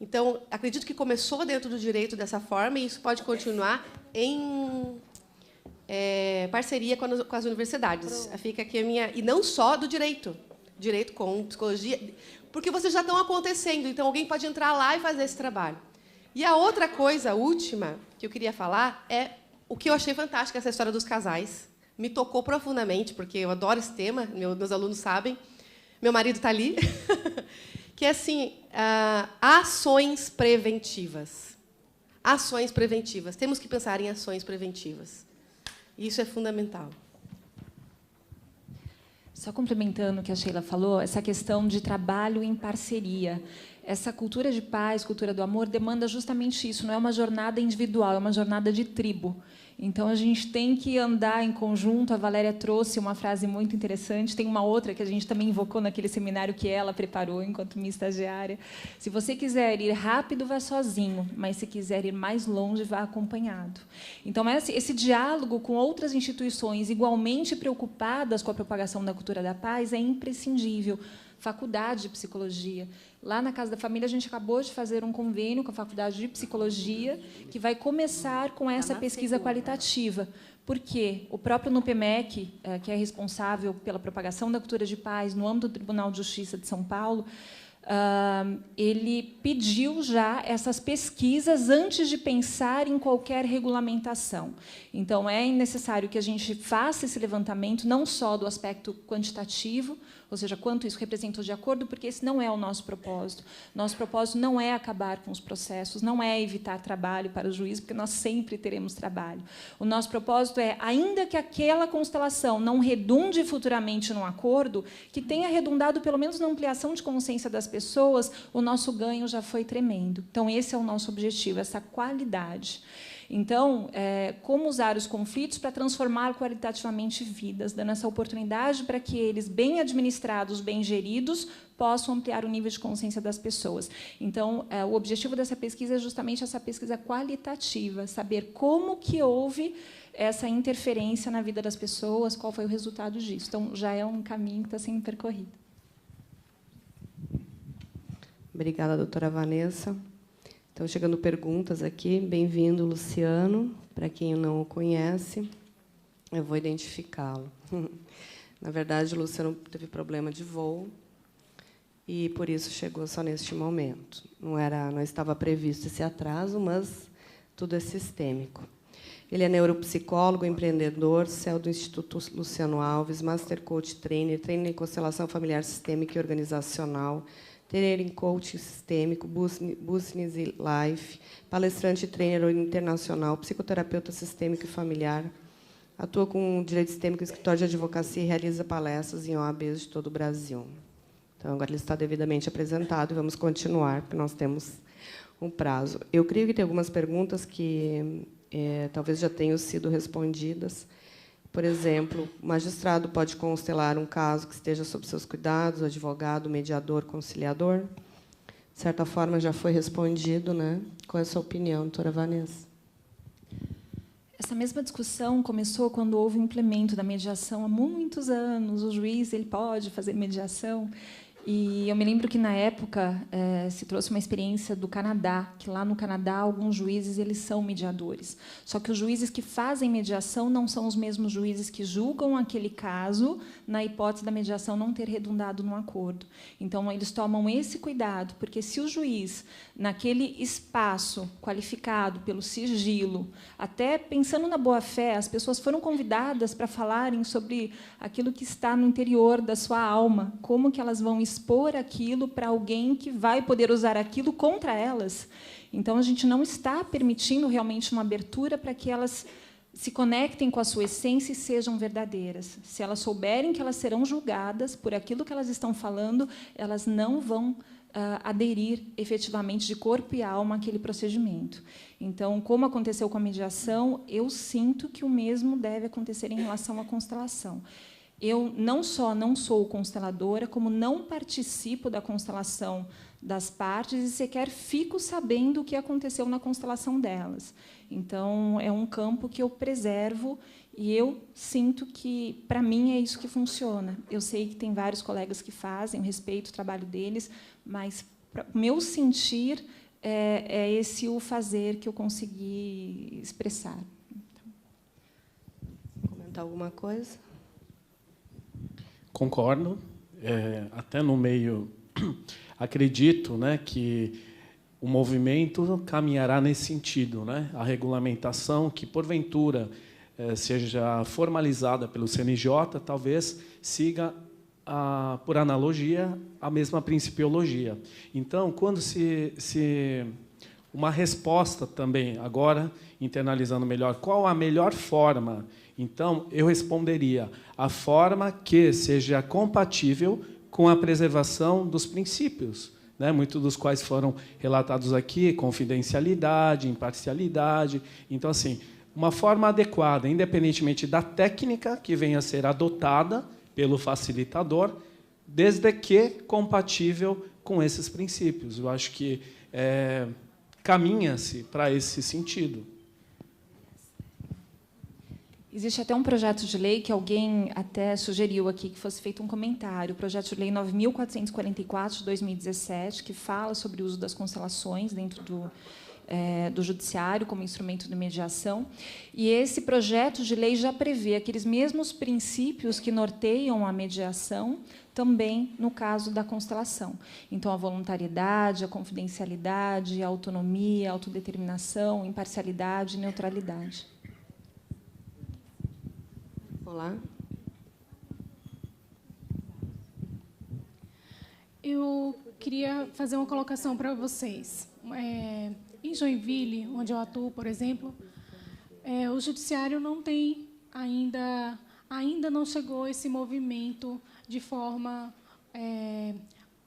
Então, acredito que começou dentro do direito dessa forma, e isso pode continuar em parceria com as universidades. Fica aqui a minha... E não só do direito com psicologia, porque vocês já estão acontecendo, então alguém pode entrar lá e fazer esse trabalho. E a outra coisa, a última, que eu queria falar, é o que eu achei fantástico, essa história dos casais. Me tocou profundamente, porque eu adoro esse tema, meus alunos sabem. Meu marido está ali. Que é assim, ações preventivas. Ações preventivas. Temos que pensar em ações preventivas. Isso é fundamental. Só complementando o que a Sheila falou, essa questão de trabalho em parceria. Essa cultura de paz, cultura do amor, demanda justamente isso. Não é uma jornada individual, é uma jornada de tribo. Então, a gente tem que andar em conjunto. A Valéria trouxe uma frase muito interessante. Tem uma outra que a gente também invocou naquele seminário que ela preparou enquanto minha estagiária. Se você quiser ir rápido, vá sozinho. Mas, se quiser ir mais longe, vá acompanhado. Então, esse diálogo com outras instituições igualmente preocupadas com a propagação da cultura da paz é imprescindível. Faculdade de Psicologia. Lá na Casa da Família, a gente acabou de fazer um convênio com a Faculdade de Psicologia, que vai começar com essa pesquisa qualitativa. Por quê? O próprio NUPEMEC, que é responsável pela propagação da cultura de paz no âmbito do Tribunal de Justiça de São Paulo, ele pediu já essas pesquisas antes de pensar em qualquer regulamentação. Então, é necessário que a gente faça esse levantamento, não só do aspecto quantitativo, ou seja, quanto isso representou de acordo, porque esse não é o nosso propósito. Nosso propósito não é acabar com os processos, não é evitar trabalho para o juiz, porque nós sempre teremos trabalho. O nosso propósito é, ainda que aquela constelação não redunde futuramente num acordo, que tenha redundado pelo menos na ampliação de consciência das pessoas, o nosso ganho já foi tremendo. Então, esse é o nosso objetivo, essa qualidade. Então, como usar os conflitos para transformar qualitativamente vidas, dando essa oportunidade para que eles, bem administrados, bem geridos, possam ampliar o nível de consciência das pessoas. Então, o objetivo dessa pesquisa é justamente essa pesquisa qualitativa, saber como que houve essa interferência na vida das pessoas, qual foi o resultado disso. Então, já é um caminho que está sendo percorrido. Obrigada, doutora Vanessa. Então, chegando perguntas aqui. Bem-vindo, Luciano. Para quem não o conhece, eu vou identificá-lo. Na verdade, o Luciano teve problema de voo e, por isso, chegou só neste momento. Não estava previsto esse atraso, mas tudo é sistêmico. Ele é neuropsicólogo, empreendedor, CEO do Instituto Luciano Alves, Master Coach Trainer, trainer em constelação familiar sistêmica e organizacional, trainer em coaching sistêmico, business life, palestrante e trainer internacional, psicoterapeuta sistêmico e familiar, atua com direito sistêmico, escritório de advocacia e realiza palestras em OABs de todo o Brasil. Então, agora ele está devidamente apresentado e vamos continuar, porque nós temos um prazo. Eu creio que tem algumas perguntas que talvez já tenham sido respondidas. Por exemplo, o magistrado pode constelar um caso que esteja sob seus cuidados, o advogado, o mediador, conciliador? De certa forma, já foi respondido, né? Qual é a sua opinião, doutora Vanessa? Essa mesma discussão começou quando houve o implemento da mediação há muitos anos. O juiz ele pode fazer mediação. E eu me lembro que, na época, se trouxe uma experiência do Canadá, que lá no Canadá alguns juízes eles são mediadores. Só que os juízes que fazem mediação não são os mesmos juízes que julgam aquele caso na hipótese da mediação não ter redundado num acordo. Então, eles tomam esse cuidado, porque se o juiz, naquele espaço qualificado pelo sigilo, até pensando na boa-fé, as pessoas foram convidadas para falarem sobre aquilo que está no interior da sua alma, como que elas vão expor aquilo para alguém que vai poder usar aquilo contra elas. Então, a gente não está permitindo realmente uma abertura para que elas se conectem com a sua essência e sejam verdadeiras. Se elas souberem que elas serão julgadas por aquilo que elas estão falando, elas não vão aderir efetivamente de corpo e alma àquele procedimento. Então, como aconteceu com a mediação, eu sinto que o mesmo deve acontecer em relação à constelação. Eu não só não sou consteladora, como não participo da constelação das partes e sequer fico sabendo o que aconteceu na constelação delas. Então, é um campo que eu preservo E eu sinto que, para mim, é isso que funciona. Eu sei que tem vários colegas que fazem, eu respeito o trabalho deles, mas, o meu sentir, é esse o fazer que eu consegui expressar. Comentar alguma coisa? Concordo. Até no meio, acredito, né, que o movimento caminhará nesse sentido, né? A regulamentação que, porventura, seja formalizada pelo CNJ, talvez siga, por analogia, a mesma principiologia. Então, quando uma resposta também, agora, internalizando melhor, qual a melhor forma? Então, eu responderia a forma que seja compatível com a preservação dos princípios, né, muitos dos quais foram relatados aqui, confidencialidade, imparcialidade. Então, assim, uma forma adequada, independentemente da técnica que venha a ser adotada pelo facilitador, desde que compatível com esses princípios. Eu acho que caminha-se para esse sentido. Existe até um projeto de lei que alguém até sugeriu aqui que fosse feito um comentário, o projeto de lei 9.444, de 2017, que fala sobre o uso das constelações dentro do judiciário como instrumento de mediação. E esse projeto de lei já prevê aqueles mesmos princípios que norteiam a mediação também no caso da constelação. Então, a voluntariedade, a confidencialidade, a autonomia, a autodeterminação, imparcialidade e neutralidade. Olá. Eu queria fazer uma colocação para vocês. Em Joinville, onde eu atuo, por exemplo, o judiciário não tem ainda não chegou esse movimento de forma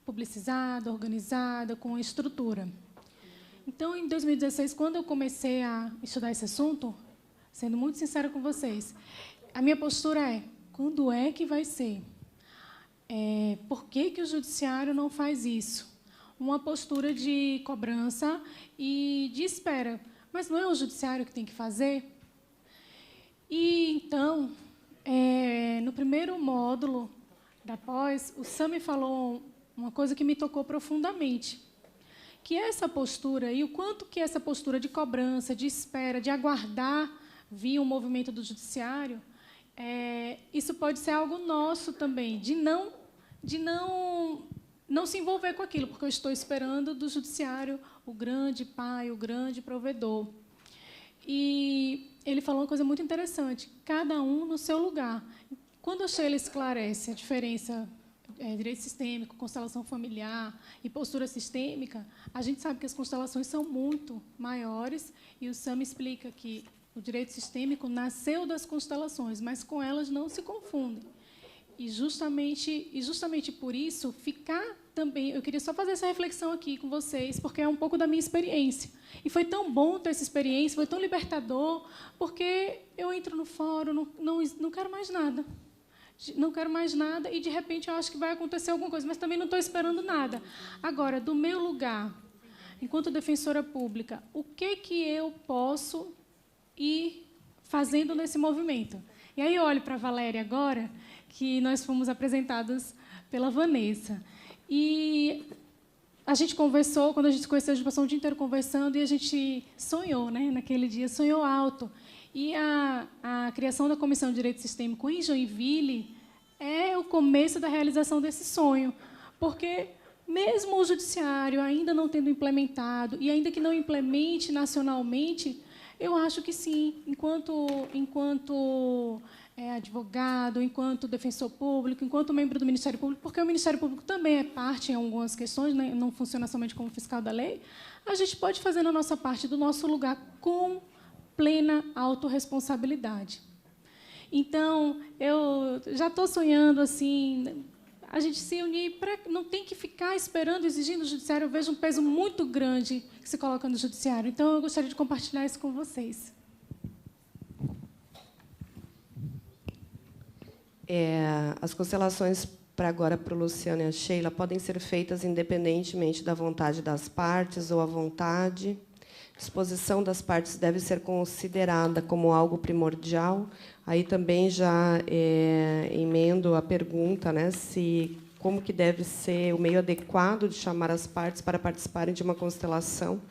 publicizada, organizada, com estrutura. Então, em 2016, quando eu comecei a estudar esse assunto, sendo muito sincera com vocês, a minha postura é: quando é que vai ser? Por que o judiciário não faz isso? Uma postura de cobrança e de espera. Mas não é o judiciário que tem que fazer? E, então, no primeiro módulo da pós, o Sam me falou uma coisa que me tocou profundamente, que essa postura, e o quanto que essa postura de cobrança, de espera, de aguardar vir um movimento do judiciário, isso pode ser algo nosso também, de não se envolver com aquilo, porque eu estou esperando do judiciário o grande pai, o grande provedor. E ele falou uma coisa muito interessante: cada um no seu lugar. Quando a Sheila esclarece a diferença direito sistêmico, constelação familiar e postura sistêmica, a gente sabe que as constelações são muito maiores, e o Sam explica que o direito sistêmico nasceu das constelações, mas com elas não se confundem. E justamente por isso, ficar também... Eu queria só fazer essa reflexão aqui com vocês, porque é um pouco da minha experiência. E foi tão bom ter essa experiência, foi tão libertador, porque eu entro no fórum, não quero mais nada. Não quero mais nada, e, de repente, eu acho que vai acontecer alguma coisa, mas também não estou esperando nada. Agora, do meu lugar, enquanto defensora pública, o que eu posso ir fazendo nesse movimento? E aí eu olho para a Valéria agora, que nós fomos apresentados pela Vanessa. E a gente conversou, quando a gente se conheceu, a gente passou o dia inteiro conversando, e a gente sonhou, né? Naquele dia, sonhou alto. E a criação da Comissão de Direito Sistêmico em Joinville é o começo da realização desse sonho, porque, mesmo o judiciário ainda não tendo implementado, e ainda que não implemente nacionalmente, eu acho que sim, enquanto advogado, enquanto defensor público, enquanto membro do Ministério Público, porque o Ministério Público também é parte em algumas questões, né, não funciona somente como fiscal da lei, a gente pode fazer a nossa parte do nosso lugar com plena autorresponsabilidade. Então, eu já estou sonhando assim, a gente se unir, não tem que ficar esperando, exigindo o judiciário. Eu vejo um peso muito grande que se coloca no judiciário. Então, eu gostaria de compartilhar isso com vocês. As constelações, agora para o Luciano e a Sheila, podem ser feitas independentemente da vontade das partes ou à vontade disposição das partes deve ser considerada como algo primordial. Aí também já emendo a pergunta, né, se como que deve ser o meio adequado de chamar as partes para participarem de uma constelação,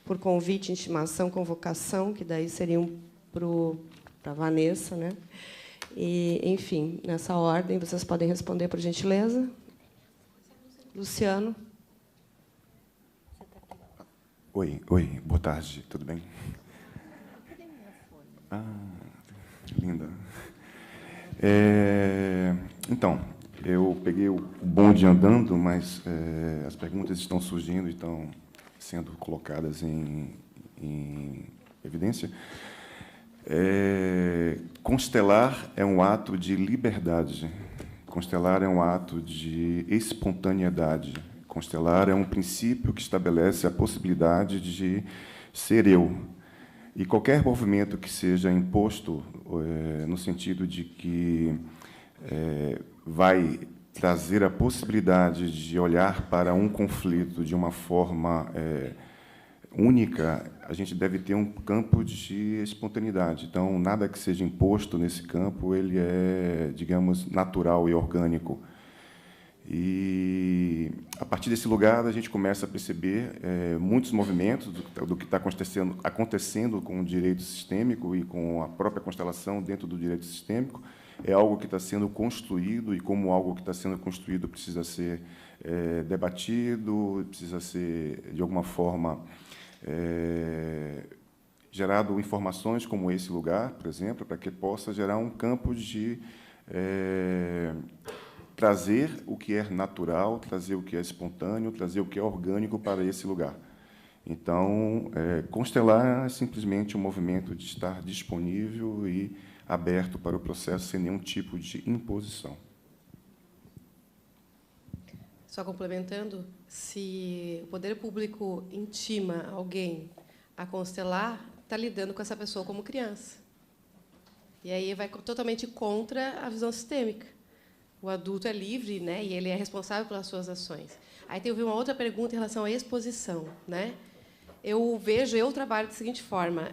por convite, intimação, convocação, que daí seriam para a Vanessa, né? E, enfim, nessa ordem, vocês podem responder, por gentileza. Luciano. Oi, boa tarde, tudo bem? Ah, linda. Então, eu peguei o bonde andando, mas as perguntas estão surgindo e estão sendo colocadas em evidência. Constelar é um ato de liberdade. Constelar é um ato de espontaneidade. Constelar é um princípio que estabelece a possibilidade de ser eu. E qualquer movimento que seja imposto no sentido de que vai trazer a possibilidade de olhar para um conflito de uma forma única, a gente deve ter um campo de espontaneidade. Então, nada que seja imposto nesse campo, ele é, digamos, natural e orgânico. E, a partir desse lugar, a gente começa a perceber muitos movimentos do que está acontecendo com o direito sistêmico e com a própria constelação dentro do direito sistêmico. É algo que está sendo construído, e como algo que está sendo construído precisa ser debatido, precisa ser, de alguma forma, gerado informações como esse lugar, por exemplo, para que possa gerar um campo de trazer o que é natural, trazer o que é espontâneo, trazer o que é orgânico para esse lugar. Então, constelar é simplesmente um movimento de estar disponível e aberto para o processo sem nenhum tipo de imposição. Só complementando, se o poder público intima alguém a constelar, está lidando com essa pessoa como criança. E aí vai totalmente contra a visão sistêmica. O adulto é livre, né, e ele é responsável pelas suas ações. Aí teve uma outra pergunta em relação à exposição, né? Eu trabalho da seguinte forma: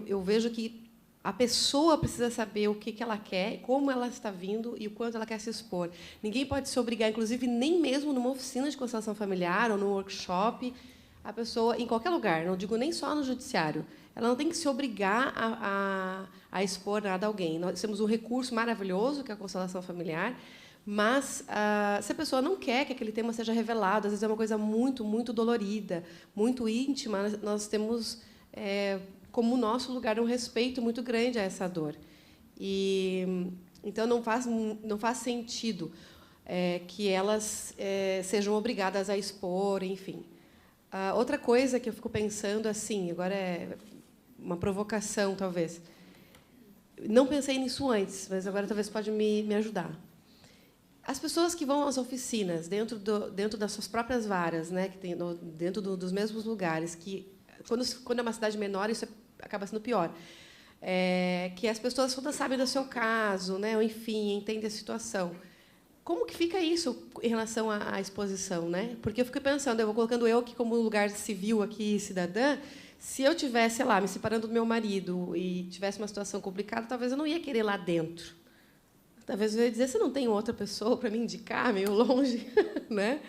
eu vejo que a pessoa precisa saber o que ela quer, como ela está vindo e o quanto ela quer se expor. Ninguém pode se obrigar, inclusive nem mesmo numa oficina de constelação familiar ou num workshop, a pessoa em qualquer lugar. Não digo nem só no judiciário. Ela não tem que se obrigar a expor nada a alguém. Nós temos um recurso maravilhoso, que é a constelação familiar, mas se a pessoa não quer que aquele tema seja revelado, às vezes é uma coisa muito, muito dolorida, muito íntima, nós temos, como nosso lugar, um respeito muito grande a essa dor. E, então, não faz sentido que elas sejam obrigadas a expor, enfim. Outra coisa que eu fico pensando, assim, agora é uma provocação, talvez. Não pensei nisso antes, mas agora talvez pode me ajudar. As pessoas que vão às oficinas, dentro das suas próprias varas, né, que tem dentro dos mesmos lugares, que, quando é uma cidade menor, isso acaba sendo pior, que as pessoas todas sabem do seu caso, né, ou, enfim, entendem a situação. Como que fica isso em relação à exposição, né? Porque eu fico pensando, eu vou colocando eu aqui como lugar civil, aqui, cidadã, se eu tivesse, sei lá, me separando do meu marido e tivesse uma situação complicada, talvez eu não ia querer ir lá dentro. Talvez eu ia dizer, você não tem outra pessoa para me indicar, meio longe, né?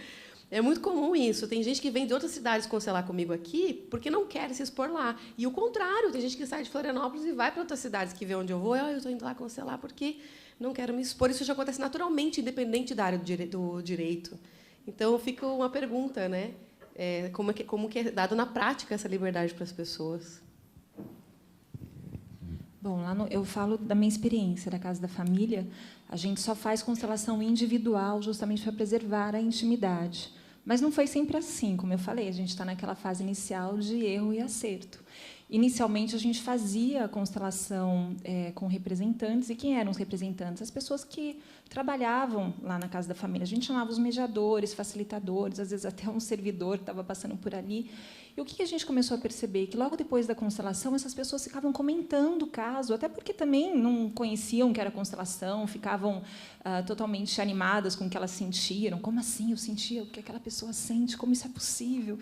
É muito comum isso. Tem gente que vem de outras cidades constelar comigo aqui porque não quer se expor lá. E o contrário, tem gente que sai de Florianópolis e vai para outras cidades que vê onde eu vou. Eu estou indo lá constelar porque não quero me expor. Isso já acontece naturalmente, independente da área do direito. Então, fica uma pergunta, né? Como que é dado na prática essa liberdade para as pessoas? Bom, eu falo da minha experiência da Casa da Família. A gente só faz constelação individual justamente para preservar a intimidade. Mas não foi sempre assim, como eu falei, a gente está naquela fase inicial de erro e acerto. Inicialmente, a gente fazia a constelação com representantes. E quem eram os representantes? As pessoas que trabalhavam lá na casa da família. A gente chamava os mediadores, facilitadores, às vezes até um servidor que estava passando por ali. E o que a gente começou a perceber? Que, logo depois da constelação, essas pessoas ficavam comentando o caso, até porque também não conheciam o que era constelação, ficavam totalmente animadas com o que elas sentiram. Como assim eu sentia o que aquela pessoa sente? Como isso é possível?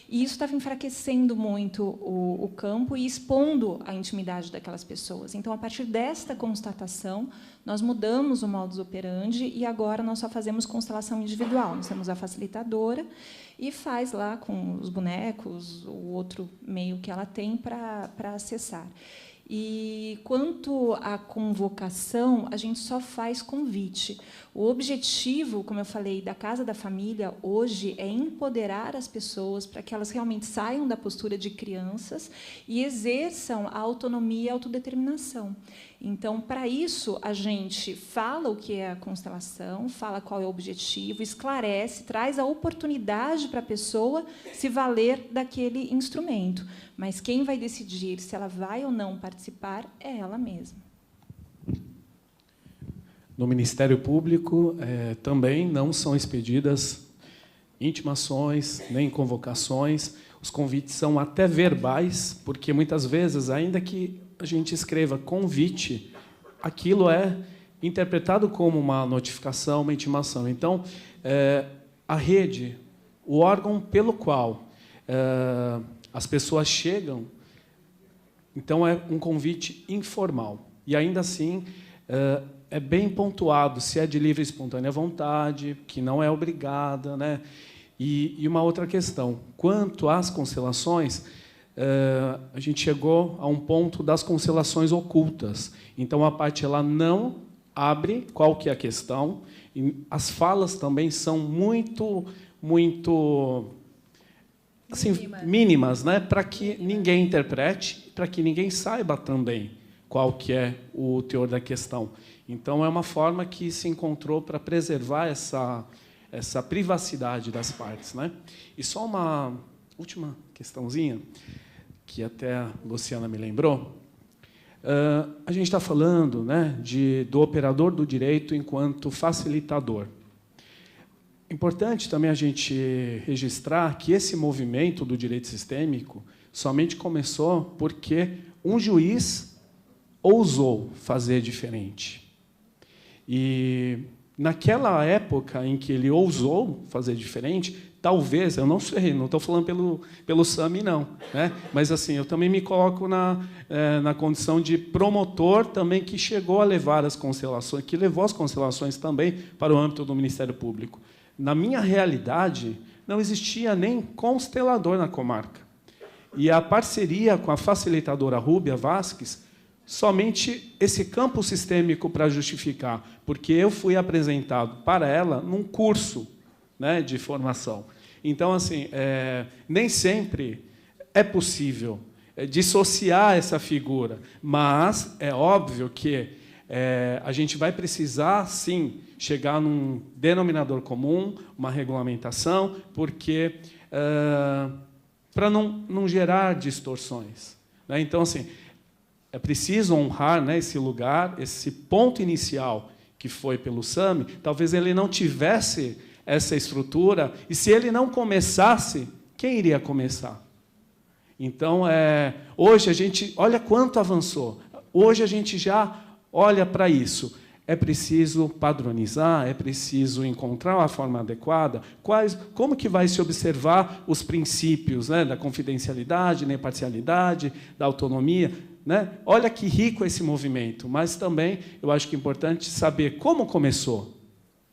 E isso estava enfraquecendo muito o campo e expondo a intimidade daquelas pessoas. Então, a partir desta constatação, nós mudamos o modus operandi e agora nós só fazemos constelação individual. Nós temos a facilitadora e faz lá com os bonecos, o outro meio que ela tem para acessar. E, quanto à convocação, a gente só faz convite. O objetivo, como eu falei, da Casa da Família, hoje, é empoderar as pessoas para que elas realmente saiam da postura de crianças e exerçam a autonomia e a autodeterminação. Então, para isso, a gente fala o que é a constelação, fala qual é o objetivo, esclarece, traz a oportunidade para a pessoa se valer daquele instrumento. Mas quem vai decidir se ela vai ou não participar é ela mesma. No Ministério Público, também não são expedidas intimações, nem convocações. Os convites são até verbais, porque, muitas vezes, ainda que a gente escreva convite, aquilo é interpretado como uma notificação, uma intimação. Então, a rede, o órgão pelo qual as pessoas chegam, então é um convite informal. E, ainda assim, é bem pontuado se é de livre e espontânea vontade, que não é obrigada, né? E uma outra questão, quanto às constelações, a gente chegou a um ponto das constelações ocultas. Então, a parte ela não abre qual que é a questão. E as falas também são muito assim, mínimas, né? Para que ninguém interprete, para que ninguém saiba também qual que é o teor da questão. Então, é uma forma que se encontrou para preservar essa privacidade das partes, né? E só uma última questãozinha, que até a Luciana me lembrou. A gente está falando, né, do operador do direito enquanto facilitador. Importante também a gente registrar que esse movimento do direito sistêmico somente começou porque um juiz ousou fazer diferente. E, naquela época em que ele ousou fazer diferente, talvez, eu não sei, não estou falando pelo SAMI, não, né? Mas, assim, eu também me coloco na condição de promotor também que chegou a levar as constelações, que levou as constelações também para o âmbito do Ministério Público. Na minha realidade, não existia nem constelador na comarca. E a parceria com a facilitadora Rúbia Vasques, somente esse campo sistêmico para justificar, porque eu fui apresentado para ela num curso, né, de formação. Então, assim, nem sempre é possível dissociar essa figura, mas é óbvio que a gente vai precisar, sim, chegar num denominador comum, uma regulamentação, porque para não gerar distorções, né? Então, assim, é preciso honrar, né, esse lugar, esse ponto inicial que foi pelo SAMI. Talvez ele não tivesse essa estrutura, e se ele não começasse, quem iria começar? Então, hoje a gente, olha quanto avançou, hoje a gente já olha para isso. É preciso padronizar, é preciso encontrar a forma adequada, como que vai se observar os princípios, né, da confidencialidade, da imparcialidade, da autonomia, né? Olha que rico esse movimento, mas também eu acho que é importante saber como começou,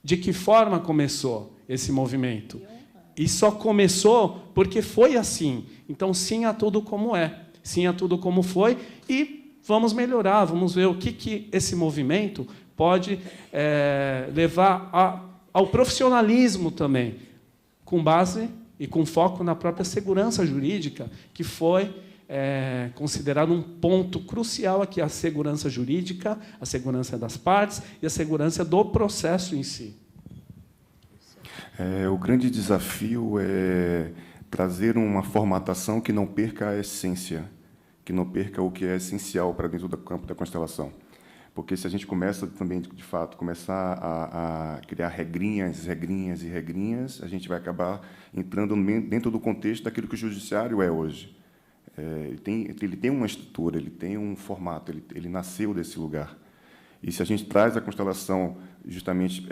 de que forma começou esse movimento. E só começou porque foi assim. Então, sim a tudo como é, sim a tudo como foi, e vamos melhorar, vamos ver o que esse movimento pode levar ao profissionalismo também, com base e com foco na própria segurança jurídica, que foi considerado um ponto crucial aqui, a segurança jurídica, a segurança das partes e a segurança do processo em si. O grande desafio é trazer uma formatação que não perca a essência, que não perca o que é essencial para dentro do campo da constelação. Porque se a gente começa também, de fato, começar a criar regrinhas, a gente vai acabar entrando dentro do contexto daquilo que o judiciário é hoje. Ele tem uma estrutura, ele tem um formato, ele nasceu desse lugar. E se a gente traz a constelação justamente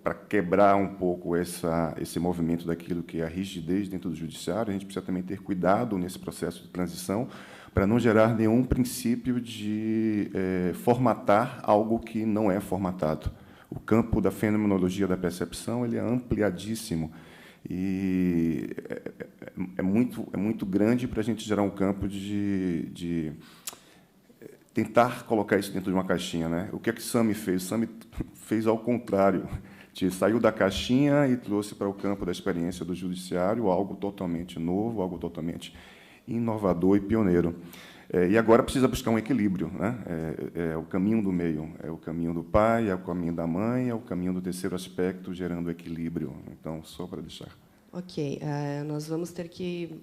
para quebrar um pouco esse movimento daquilo que é a rigidez dentro do judiciário, a gente precisa também ter cuidado nesse processo de transição para não gerar nenhum princípio de formatar algo que não é formatado. O campo da fenomenologia da percepção ele é ampliadíssimo e é muito grande para a gente gerar um campo de tentar colocar isso dentro de uma caixinha, né? O que é que Sami fez? Sami fez ao contrário. Saiu da caixinha e trouxe para o campo da experiência do judiciário algo totalmente novo, algo totalmente inovador e pioneiro. E agora precisa buscar um equilíbrio, né? É o caminho do meio, é o caminho do pai, é o caminho da mãe, é o caminho do terceiro aspecto, gerando equilíbrio. Então, só para deixar. Ok, nós vamos ter que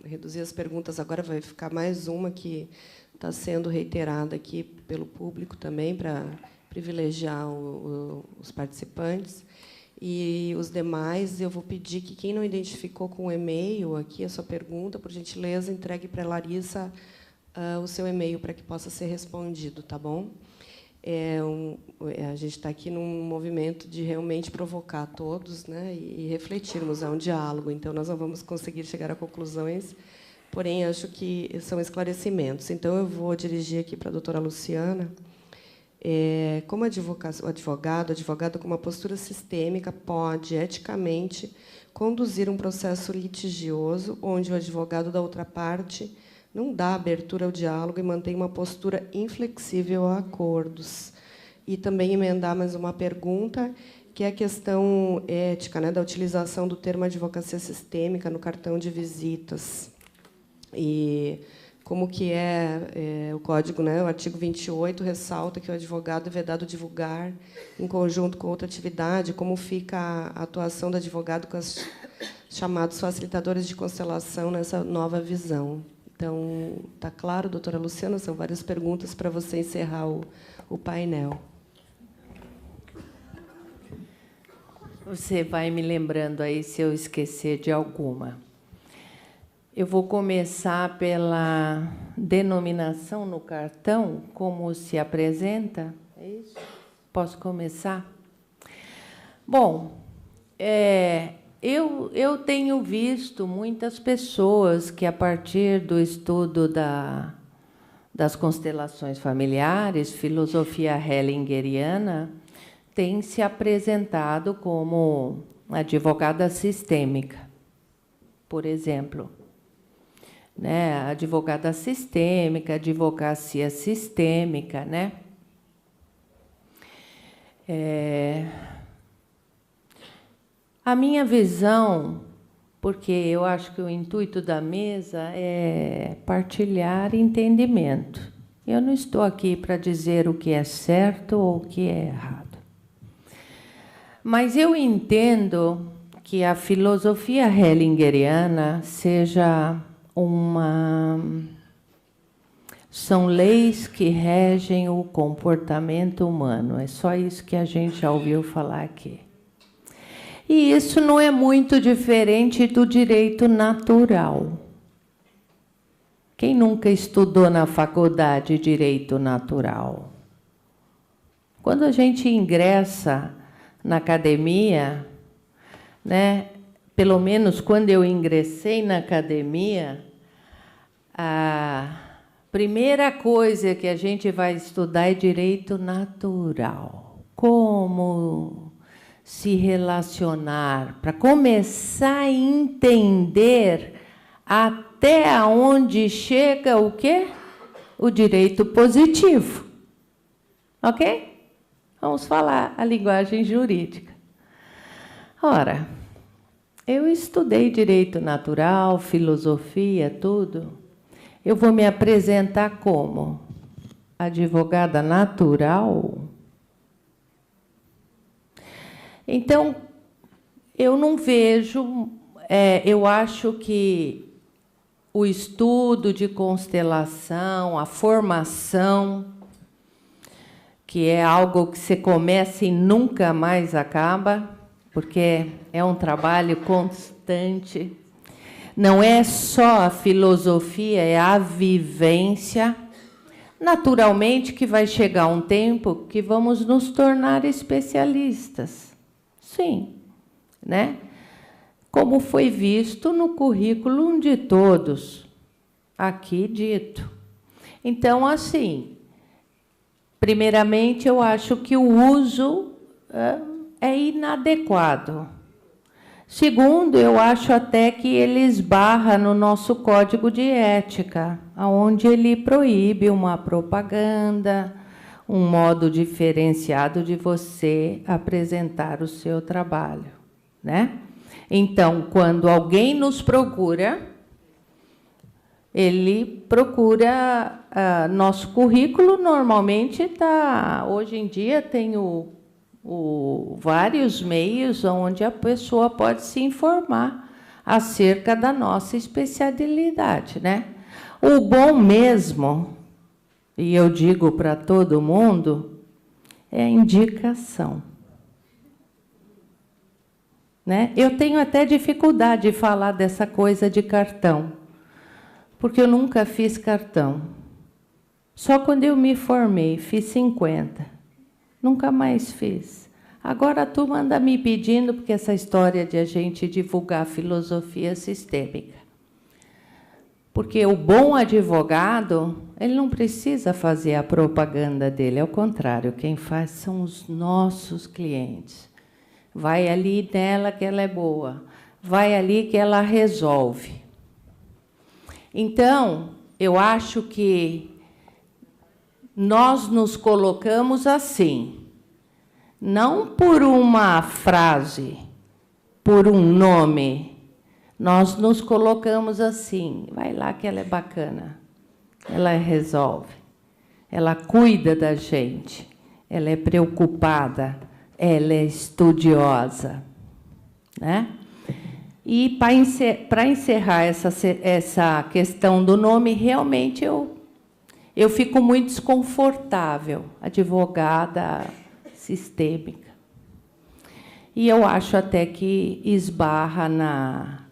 reduzir as perguntas. Agora vai ficar mais uma que está sendo reiterada aqui pelo público também, para privilegiar os participantes. E os demais, eu vou pedir que quem não identificou com o e-mail aqui a sua pergunta, por gentileza, entregue para a Larissa o seu e-mail para que possa ser respondido, tá bom? A gente está aqui num movimento de realmente provocar todos, né, e refletirmos, é um diálogo, então nós não vamos conseguir chegar a conclusões, porém acho que são esclarecimentos. Então eu vou dirigir aqui para a doutora Luciana. Como advogado com uma postura sistêmica pode, eticamente, conduzir um processo litigioso onde o advogado da outra parte não dá abertura ao diálogo e mantém uma postura inflexível a acordos. E também emendar mais uma pergunta, que é a questão ética, né, da utilização do termo advocacia sistêmica no cartão de visitas. E como que o código, né, o artigo 28 ressalta que o advogado é vedado divulgar, em conjunto com outra atividade, como fica a atuação do advogado com os chamados facilitadores de constelação nessa nova visão. Então, está claro, doutora Luciana? São várias perguntas para você encerrar o painel. Você vai me lembrando aí se eu esquecer de alguma. Eu vou começar pela denominação no cartão, como se apresenta. É isso? Posso começar? Bom, eu tenho visto muitas pessoas que, a partir do estudo das constelações familiares, filosofia hellingeriana, têm se apresentado como advogada sistêmica, por exemplo. Né, advogada sistêmica, advocacia sistêmica, né? A minha visão, porque eu acho que o intuito da mesa é partilhar entendimento. Eu não estou aqui para dizer o que é certo ou o que é errado. Mas eu entendo que a filosofia hellingeriana seja são leis que regem o comportamento humano. É só isso que a gente já ouviu falar aqui. E isso não é muito diferente do direito natural. Quem nunca estudou na faculdade direito natural? Quando a gente ingressa na academia, né, pelo menos quando eu ingressei na academia, a primeira coisa que a gente vai estudar é direito natural. Como se relacionar, para começar a entender até onde chega o quê? O direito positivo. Ok? Vamos falar a linguagem jurídica. Ora, eu estudei direito natural, filosofia, tudo. Eu vou me apresentar como advogada natural. Então, eu não vejo, eu acho que o estudo de constelação, a formação, que é algo que você começa e nunca mais acaba, porque é um trabalho constante. Não é só a filosofia, é a vivência. Naturalmente que vai chegar um tempo que vamos nos tornar especialistas. Sim, né? Como foi visto no currículo de todos, aqui dito. Então, assim, primeiramente, eu acho que o uso é inadequado. Segundo, eu acho até que ele esbarra no nosso código de ética, onde ele proíbe uma propaganda, um modo diferenciado de você apresentar o seu trabalho, né? Então, quando alguém nos procura, ele procura nosso currículo. Normalmente está, hoje em dia tem vários meios onde a pessoa pode se informar acerca da nossa especialidade, né? O bom mesmo, e eu digo para todo mundo, é a indicação. Né? Eu tenho até dificuldade de falar dessa coisa de cartão, porque eu nunca fiz cartão. Só quando eu me formei, fiz 50. Nunca mais fiz. Agora a turma anda me pedindo, porque essa história de a gente divulgar filosofia sistêmica. Porque o bom advogado, ele não precisa fazer a propaganda dele, ao contrário, quem faz são os nossos clientes. Vai ali nela que ela é boa, vai ali que ela resolve. Então, eu acho que nós nos colocamos assim, não por uma frase, por um nome, nós nos colocamos assim, vai lá que ela é bacana, ela resolve, ela cuida da gente, ela é preocupada, ela é estudiosa, né? E para encerrar essa questão do nome, realmente eu fico muito desconfortável, advogada sistêmica. E eu acho até que esbarra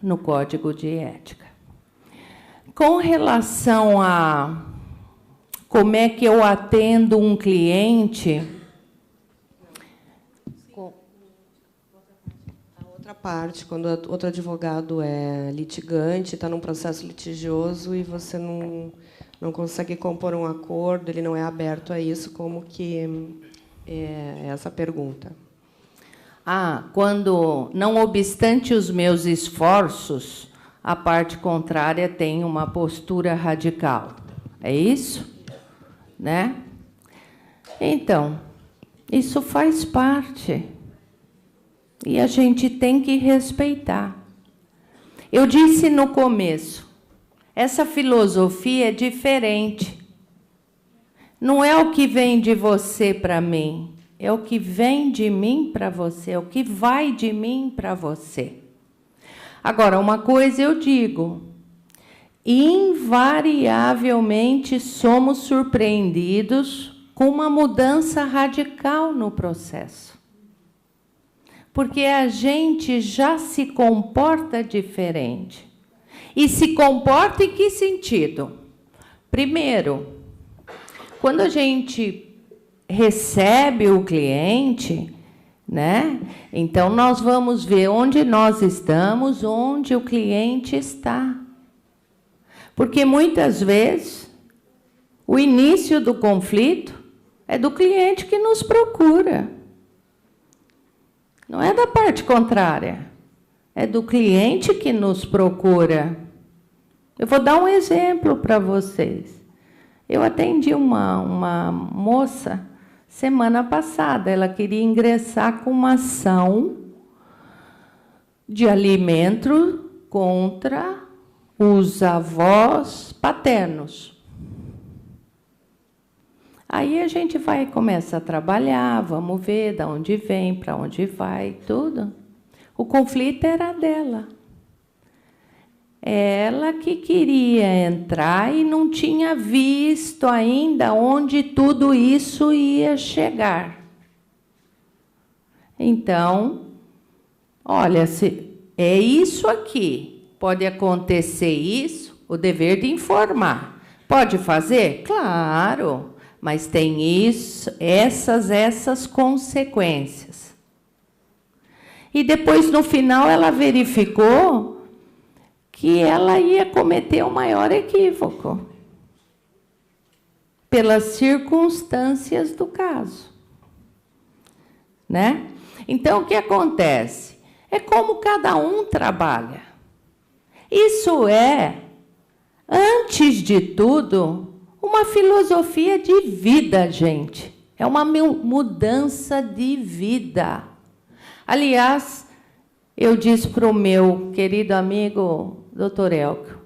no Código de Ética. Com relação a como é que eu atendo um cliente... Parte, quando outro advogado é litigante, está num processo litigioso e você não consegue compor um acordo, ele não é aberto a isso, como que é essa pergunta? Quando, não obstante os meus esforços, a parte contrária tem uma postura radical. É isso? Né? Então, isso faz parte. E a gente tem que respeitar. Eu disse no começo, essa filosofia é diferente. Não é o que vem de você para mim, é o que vem de mim para você, é o que vai de mim para você. Agora, uma coisa eu digo, invariavelmente somos surpreendidos com uma mudança radical no processo. Porque a gente já se comporta diferente. E se comporta em que sentido? Primeiro, quando a gente recebe o cliente, né? Então, nós vamos ver onde nós estamos, onde o cliente está. Porque, muitas vezes, o início do conflito é do cliente que nos procura. Não é da parte contrária. É do cliente que nos procura. Eu vou dar um exemplo para vocês. Eu atendi uma moça semana passada. Ela queria ingressar com uma ação de alimento contra os avós paternos. Aí a gente vai e começa a trabalhar, vamos ver de onde vem, para onde vai, tudo. O conflito era dela. ela que queria entrar e não tinha visto ainda onde tudo isso ia chegar. Então, olha, se é isso aqui, pode acontecer isso, o dever de informar. Pode fazer? Claro, mas tem isso, essas consequências. E depois, no final, ela verificou que ela ia cometer o maior equívoco pelas circunstâncias do caso, né? Então, o que acontece? É como cada um trabalha. Isso é, antes de tudo, uma filosofia de vida, gente. É uma mudança de vida. Aliás, eu disse para o meu querido amigo, Dr. Elcio,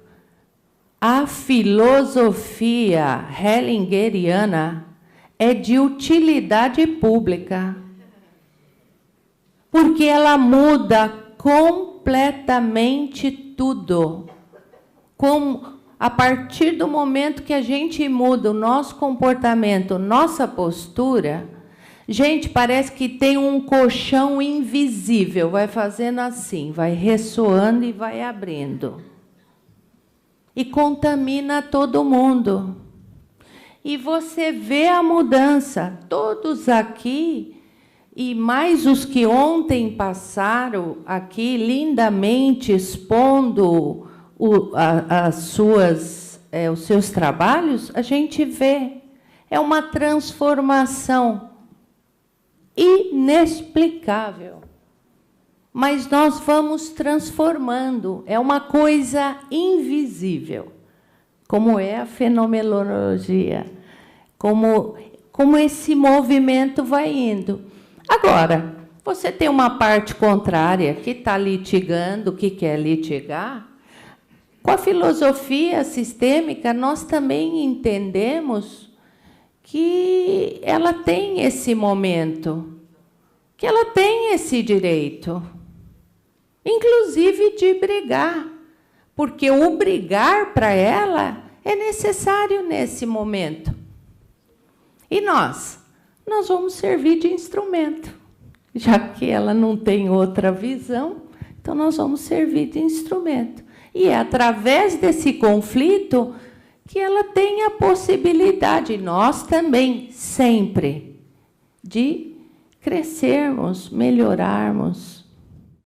a filosofia hellingeriana é de utilidade pública, porque ela muda completamente tudo. A partir do momento que a gente muda o nosso comportamento, nossa postura, gente, parece que tem um colchão invisível, vai fazendo assim, vai ressoando e vai abrindo. E contamina todo mundo. E você vê a mudança. Todos aqui, e mais os que ontem passaram aqui, lindamente expondo os seus trabalhos, a gente vê. É uma transformação inexplicável. Mas nós vamos transformando. É uma coisa invisível, como é a fenomenologia, como esse movimento vai indo. Agora, você tem uma parte contrária que está litigando, que quer litigar. Com a filosofia sistêmica, nós também entendemos que ela tem esse momento, que ela tem esse direito, inclusive de brigar, porque o brigar para ela é necessário nesse momento. E nós vamos servir de instrumento, já que ela não tem outra visão, então nós vamos servir de instrumento. E é através desse conflito que ela tem a possibilidade, nós também, sempre, de crescermos, melhorarmos,